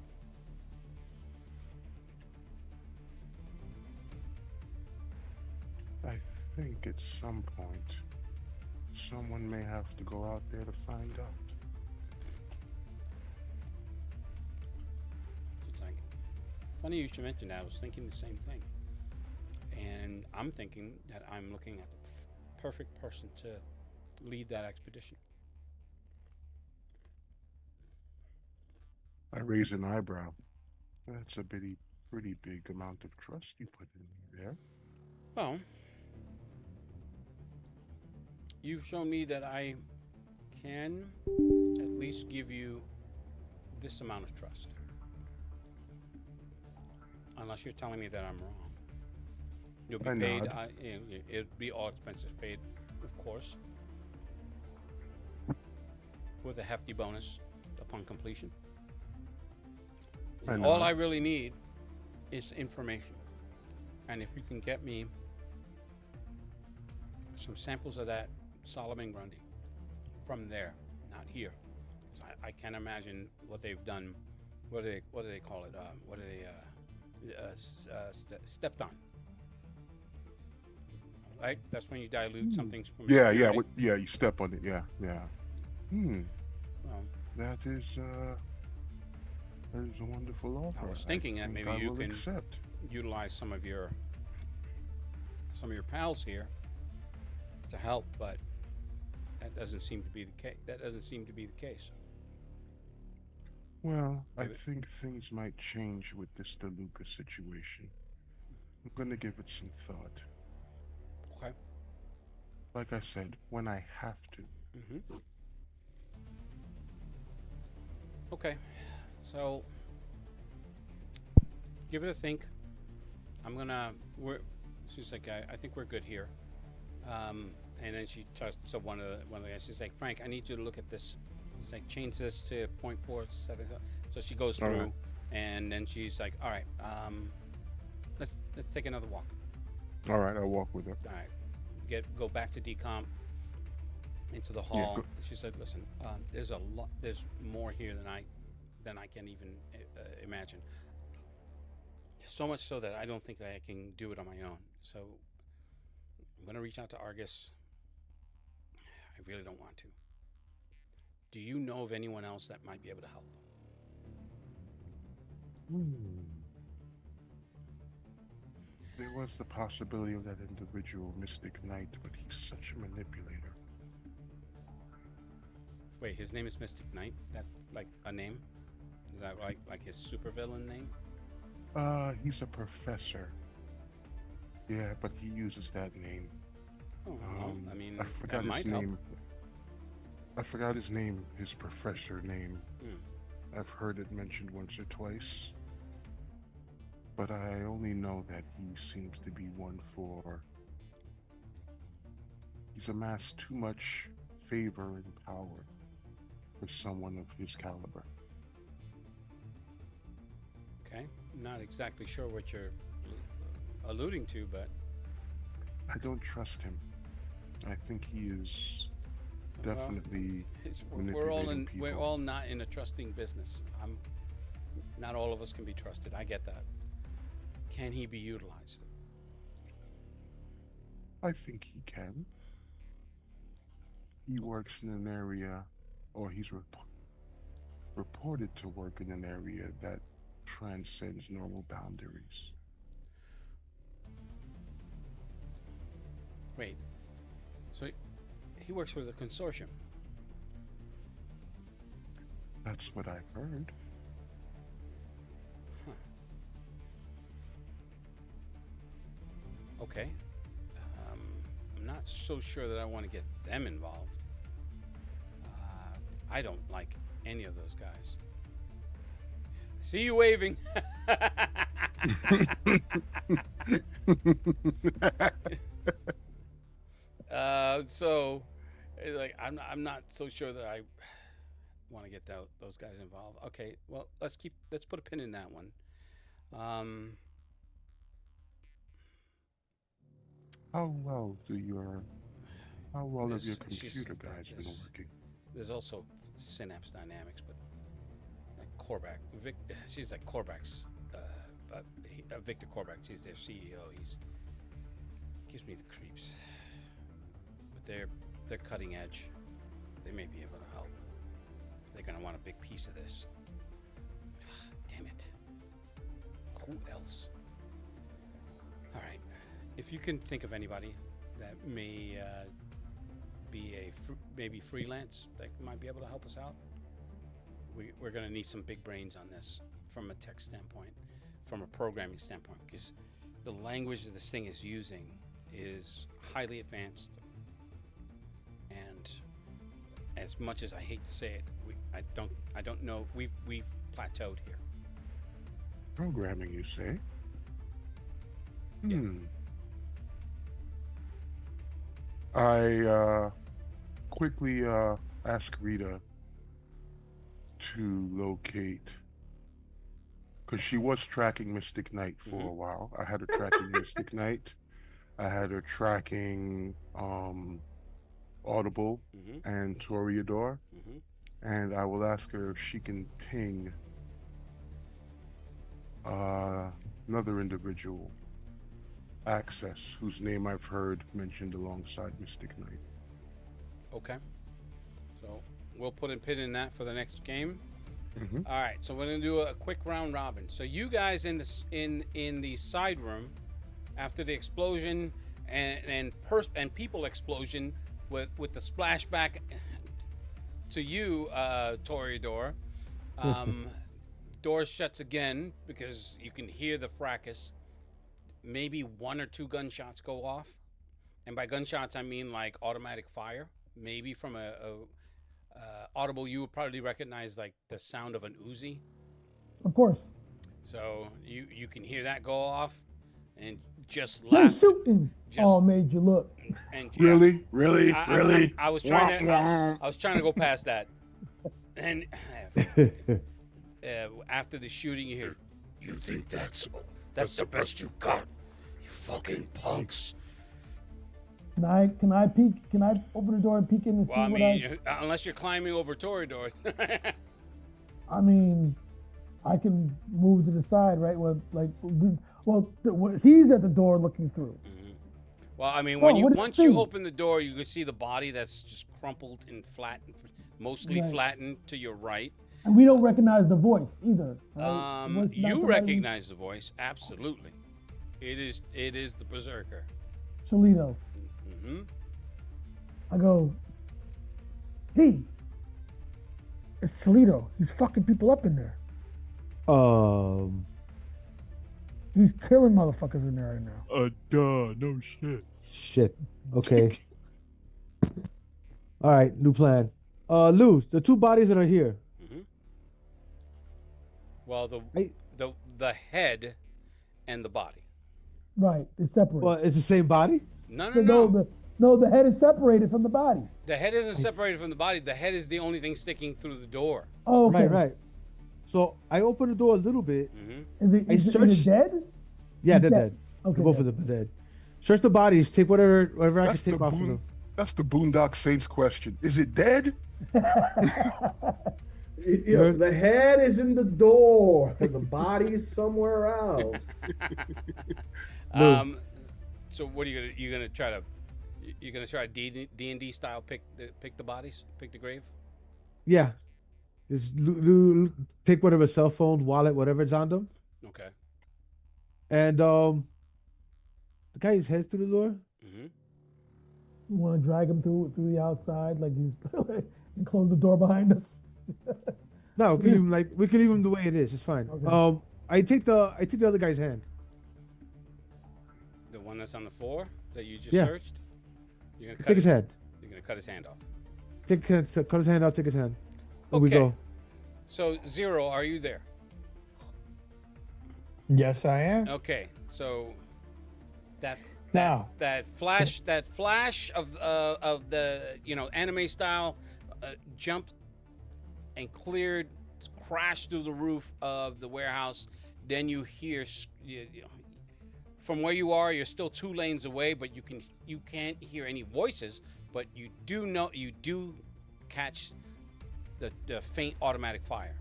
I think at some point, someone may have to go out there to find out. It's like, funny you should mention that. I was thinking the same thing. And I'm thinking that I'm looking at the perfect person to lead that expedition. I raise an eyebrow. That's a pretty big amount of trust you put in me there. Well, you've shown me that I can at least give you this amount of trust. Unless you're telling me that I'm wrong. You'll be paid. It'll be all expenses paid, of course. with a hefty bonus upon completion. I And know. all I really need is information. And if you can get me some samples of that Solomon Grundy from there, not here, 'cause I can't imagine what they've done. What do they call it? What do they stepped on? Right? That's when you dilute something from its Yeah, purity. yeah, you step on it. Yeah, yeah. Well, That is a wonderful offer. I was thinking that think maybe I you will can accept. utilize some of your pals here to help, but that doesn't seem to be the case. Well, I Give it- think things might change with this DeLuca situation. I'm gonna give it some thought. Okay. Like I said, when I have to. Mm-hmm. Okay. So give it a think. She's like, I think we're good here. And then she talks to one of the guys. She's like, Frank, I need you to look at this. It's like, change this to 0.47. So she goes All through, right. and then she's like, all right, let's take another walk. All right, I'll walk with her. All right, go back to decomp into the Yeah, hall. go- She said, listen, there's a lot. There's more here than I can even imagine. So much so that I don't think that I can do it on my own. So I'm gonna reach out to Argus. I really don't want to. Do you know of anyone else that might be able to help? There was the possibility of that individual, Mystic Knight, but he's such a manipulator. Wait, his name is Mystic Knight? That's like a name? Is that like his supervillain name? He's a professor. Yeah, but he uses that name. Oh, well, I mean, I that forgot might his help. name. I forgot his name, his professor name. I've heard it mentioned once or twice. But I only know that he seems to be one for... He's amassed too much favor and power for someone of his caliber. Okay, not exactly sure what you're alluding to, but I don't trust him. I think he is well, definitely we're all manipulating we're people. all not in a trusting business. Not all of us can be trusted. I get that. Can he be utilized? I think he can. He works in an area, or he's reported to work in an area that transcends normal boundaries. Wait, so he works for the consortium? That's what I've heard. Huh. Okay. I'm not so sure that I want to get them involved. I don't like any of those guys. See you waving. So, like, I'm not so sure that I want to get those guys involved. Okay, well, let's put a pin in that one. How well have your She's computer guys been working? There's also Synapse Dynamics, but like Korvac, she's like Korvac's, Victor Korvac. He's their CEO. He's gives me the creeps. But they're cutting edge. They may be able to help. They're gonna want a big piece of this. Damn it. Who else? All right. If you can think of anybody that may be maybe freelance that might be able to help us out, we're going to need some big brains on this from a tech standpoint, from a programming standpoint, because the language that this thing is using is highly advanced, and as much as I hate to say it, I don't know, we've plateaued here. Programming, you say? Yeah. I quickly ask Rita to locate, because she was tracking Mystic Knight for a while. I had her tracking Mystic Knight. I had her tracking Audible and Toreador. And I will ask her if she can ping another individual, Access, whose name I've heard mentioned alongside Mystic Knight. Okay. So we'll put a pin in that for the next game. Mhm. All right. So we're gonna do a quick round robin. So you guys in the side room after the explosion and people explosion with the splashback to you, Toreador. Door shuts again because you can hear the fracas. Maybe 1 or 2 gunshots go off, and by gunshots I mean like automatic fire. Maybe from a Audible, you would probably recognize like the sound of an Uzi. Of course. So you can hear that go off, and just They're laugh. shooting. All made you look. And Really? I was trying to. I was trying to go past that, and after the shooting, you hear, You think that's the best you got? You fucking punks. Can I peek? Can I open the door and peek in and well, see I what mean, unless you're climbing over Toreador. I mean, I can move to the side, right? He's at the door looking through. Well, I mean, Oh, what do you once you see? open the door, you can see the body that's just crumpled and flattened, mostly Right. flattened to your right. And we don't recognize the voice either. Right? The voice is not You somebody- recognize the voice, absolutely. It is the Berserker. Shalito. hmm I go, D. It's Shalito. He's fucking people up in there. He's killing motherfuckers in there right now. Duh, no shit. Shit. Okay. All right, new plan. Lou, the 2 bodies that are here. Well, the head and the body. Right, it's separated. Well, it's the same body? No. The head is separated from the body. The head isn't separated from the body. The head is the only thing sticking through the door. Oh, okay. Right. So I open the door a little bit. Is it dead? Yeah, they're He's dead. Okay. Both of them are dead. Search the bodies. Take whatever I can take off of them. That's the Boondock Saints question. Is it dead? The head is in the door. The body's somewhere else. So what are you gonna try to? You're gonna try D&D style pick the bodies, pick the grave. Yeah. Just take whatever cell phone, wallet, whatever's on them. Okay. And the guy's head through the door. You want to drag him through the outside, like he's and close the door behind us. No, we can leave him the way it is. It's fine. Okay. I take the other guy's hand. The one that's on the floor that you just Yeah. searched. You're gonna Take his head. You're gonna cut his hand off. Cut his hand out. Take his hand. And we Okay. go. So Zero, are you there? Yes, I am. Okay. So that flash of the anime style jumped and cleared, crashed through the roof of the warehouse. Then you hear, from where you are, you're still 2 lanes away, but you can't hear any voices, but you do catch the faint automatic fire.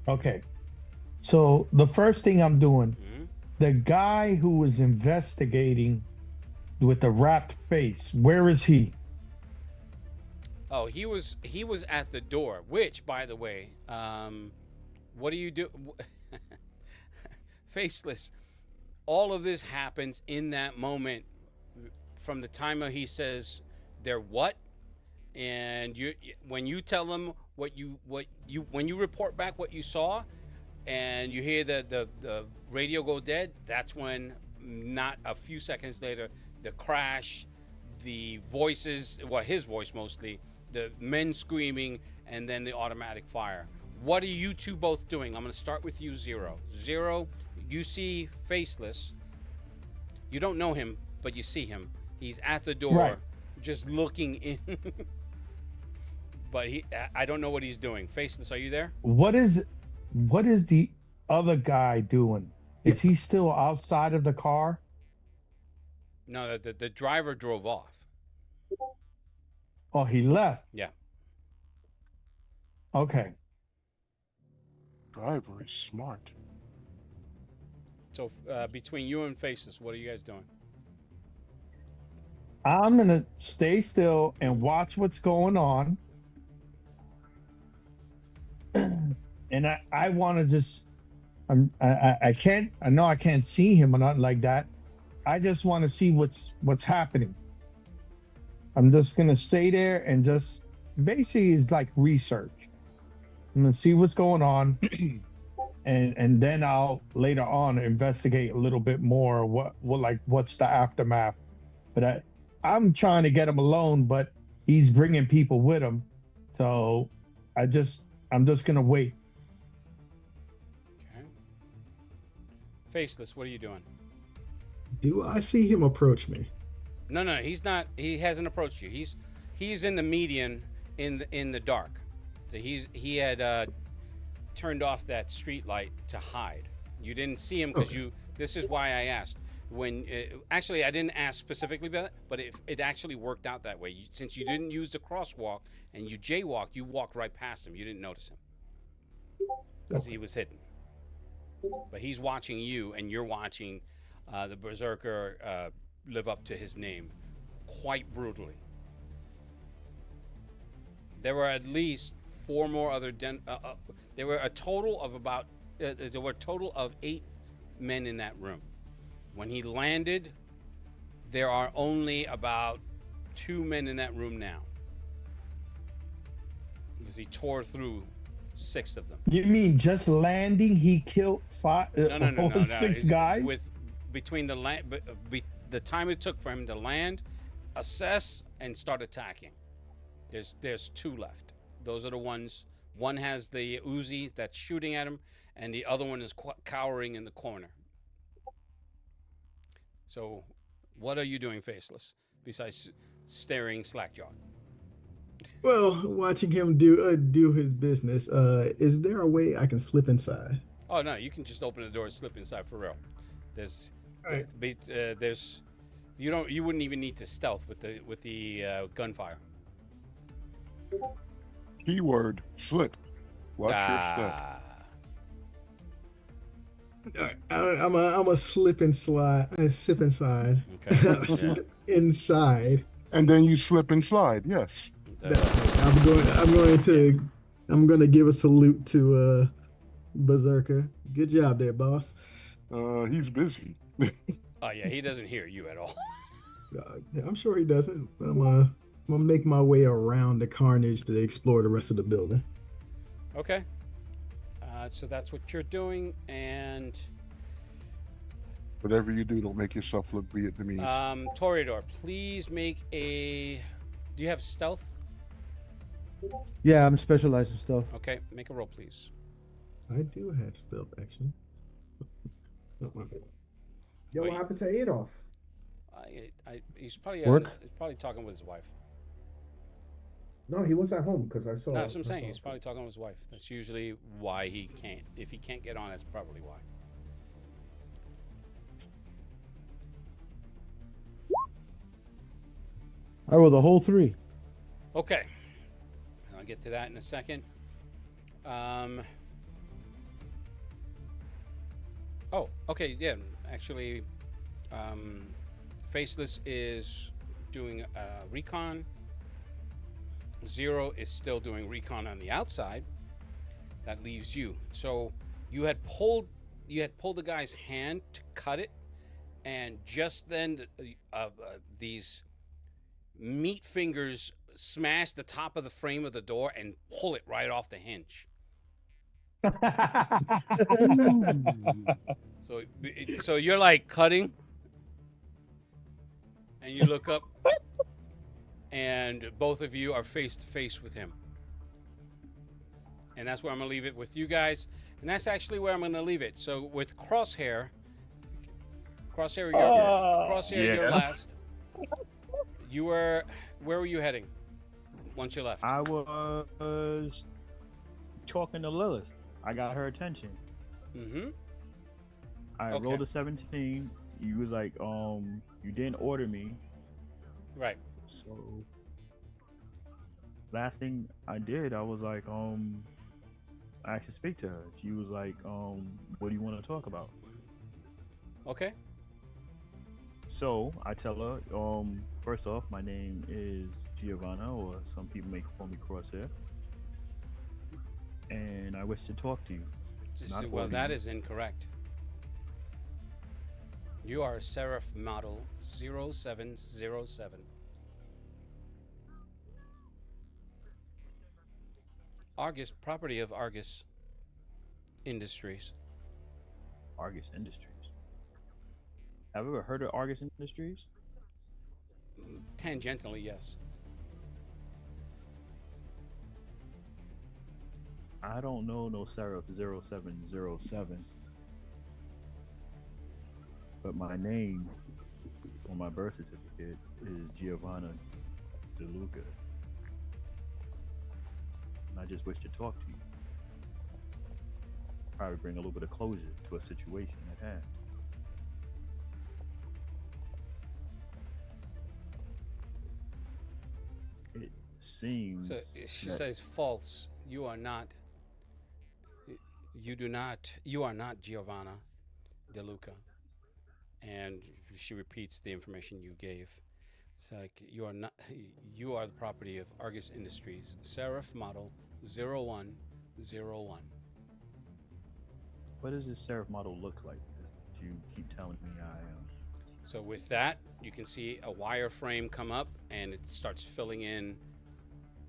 Okay. So the first thing I'm doing, the guy who was investigating with the wrapped face, where is he? Oh, he was at the door. Which, by the way, what do you do? Faceless. All of this happens in that moment, from the time he says, "They're what?" And when you tell them when you report back what you saw, and you hear the radio go dead, that's when, not a few seconds later, the crash, the voices, well, his voice mostly, the men screaming, and then the automatic fire. What are you two both doing? I'm going to start with you, Zero. Zero, you see Faceless. You don't know him, but you see him. He's at the door, Right. just looking in. but I don't know what he's doing. Faceless, are you there? What is the other guy doing? Is he still outside of the car? No, the driver drove off. Oh, he left. Yeah. Okay. Driver is smart. So between you and Faceless, what are you guys doing? I'm gonna stay still and watch what's going on. And I want to just, I can't, I know I can't see him or nothing like that. I just want to see what's happening. I'm just gonna stay there and just basically it's like research. I'm gonna see what's going on, and then I'll later on investigate a little bit more. What's the aftermath? But I'm trying to get him alone, but he's bringing people with him, so I'm just gonna wait. Okay. Faceless, what are you doing? Do I see him approach me? No, he's not. He hasn't approached you. He's in the median in the dark. So he had turned off that street light to hide. You didn't see him because you. This is why I asked. When actually I didn't ask specifically about it, but it actually worked out that way. Since you didn't use the crosswalk and you jaywalked, you walked right past him. You didn't notice him because he was hidden. But he's watching you, and you're watching the berserker live up to his name quite brutally. There were at least 4 more other there were a total of about there were a total of 8 men in that room. When he landed, there are only about 2 men in that room now, because he tore through 6 of them. You mean just landing, he killed 5, No. 6 guys? With between the time it took for him to land, assess, and start attacking. There's 2 left. Those are the ones. One has the Uzi that's shooting at him, and the other one is cowering in the corner. So, what are you doing, Faceless, besides staring slackjawed? Well, watching him do his business. Is there a way I can slip inside? Oh no, you can just open the door and slip inside for real. There's, Right. you wouldn't even need to stealth with the gunfire. Keyword slip. Watch your step. I'm a slip and slide. Slip inside. Okay. Inside. And then you slip and slide. Yes. I'm going to give a salute to Berserker. Good job there, boss. He's busy. Oh yeah, he doesn't hear you at all. I'm sure he doesn't. I'm gonna make my way around the carnage to explore the rest of the building. Okay. So that's what you're doing, and Whatever you do, don't make yourself look Vietnamese. Toreador, please make a. Do you have stealth? Yeah, I'm specialized in stuff. Okay, make a roll, please. I do have stealth action. Not my bad. Yo, what happened to Adolf? He's probably Work? he's probably talking with his wife. No, he was at home because I saw. No, that's what I'm I saying. saw- He's probably talking with his wife. That's usually why he can't. If he can't get on, that's probably why. I rolled a whole 3. Okay. I'll get to that in a second. Oh, okay, yeah. Actually, Faceless is doing recon. Zero is still doing recon on the outside. That leaves you. So you had pulled the guy's hand to cut it, and just then these meat fingers smash the top of the frame of the door and pull it right off the hinge. So you're like cutting, and you look up, and both of you are face to face with him. And that's where I'm gonna leave it with you guys, and that's actually where I'm gonna leave it. So with Crosshair, you're Yeah. last. Where were you heading? once you left? I was talking to Lilith. I got her attention. Mm-hmm. I Okay. rolled a 17. You was like, you didn't order me. Right. So last thing I did, I was like, I actually speak to her. She was like, what do you want to talk about? Okay. So I tell her, first off, my name is Giovanna, or some people may call me Crosshair, and I wish to talk to you. Not Well, order that you. is incorrect. You are Seraph Model 0707. Argus, property of Argus Industries. Argus Industries. Have you ever heard of Argus Industries? Tangentially, yes. I don't know no Seraph 0707. But my name on my birth certificate is Giovanna DeLuca. And I just wish to talk to you. Probably bring a little bit of closure to a situation at hand. It seems So she that says false. You are not. You do not. You are not Giovanna DeLuca. And she repeats the information you gave. It's like you are not. You are the property of Argus Industries, Seraph Model 0101. what does this Seraph model look like that you keep telling me I am? So with that, you can see a wireframe come up, and it starts filling in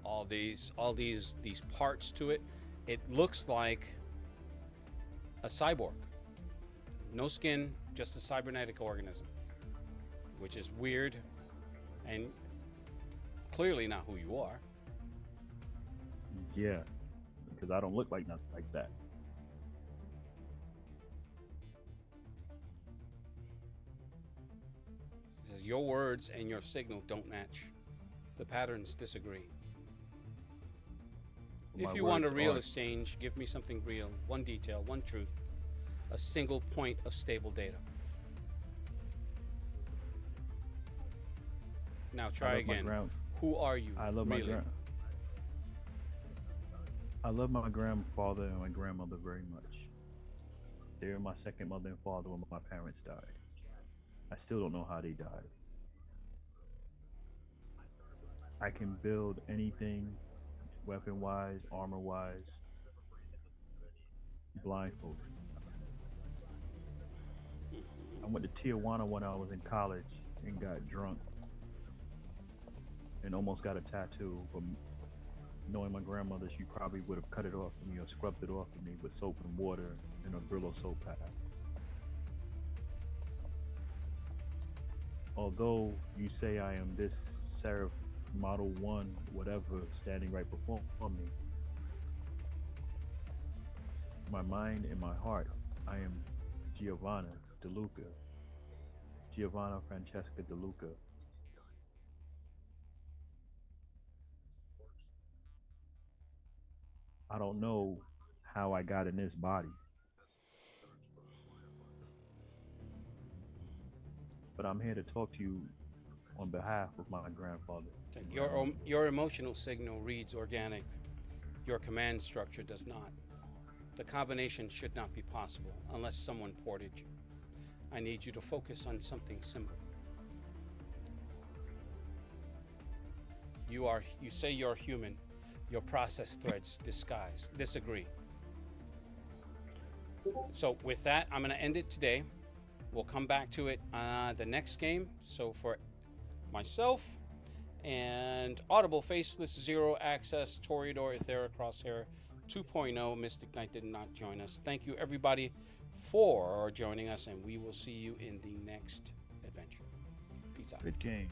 all these parts to it. It looks like a cyborg. No skin, just a cybernetic organism, which is weird and clearly not who you are. Yeah, because I don't look like nothing like that. It says your words and your signal don't match. The patterns disagree. My If you want a words real are- exchange, give me something real, one detail, one truth, a single point of stable data. Now I try love my again. grand- Who are you? I love really? I love my grandfather and my grandmother very much. They were my second mother and father when my parents died. I still don't know how they died. I can build anything, weapon-wise, armor-wise, blindfolded. I went to Tijuana when I was in college and got drunk and almost got a tattoo. But knowing my grandmother, she probably would have cut it off of me or scrubbed it off of me with soap and water and a Brillo soap pad. Although you say I am this Seraph Model 1, whatever, standing right before me, my mind and my heart, I am Giovanna DeLuca. Giovanna Francesca DeLuca. I don't know how I got in this body, but I'm here to talk to you on behalf of my grandfather. and grandmother. Your emotional signal reads organic. Your command structure does not. The combination should not be possible unless someone ported you. I need you to focus on something simple. You say you're human. Your process threads disagree. So with that, I'm going to end it today. We'll come back to it the next game. So for myself and Audible, Faceless, Zero Access, Toreador, Ethera, Crosshair 2.0, Mystic Knight did not join us. Thank you everybody for joining us, and we will see you in the next adventure. Peace out. Good game.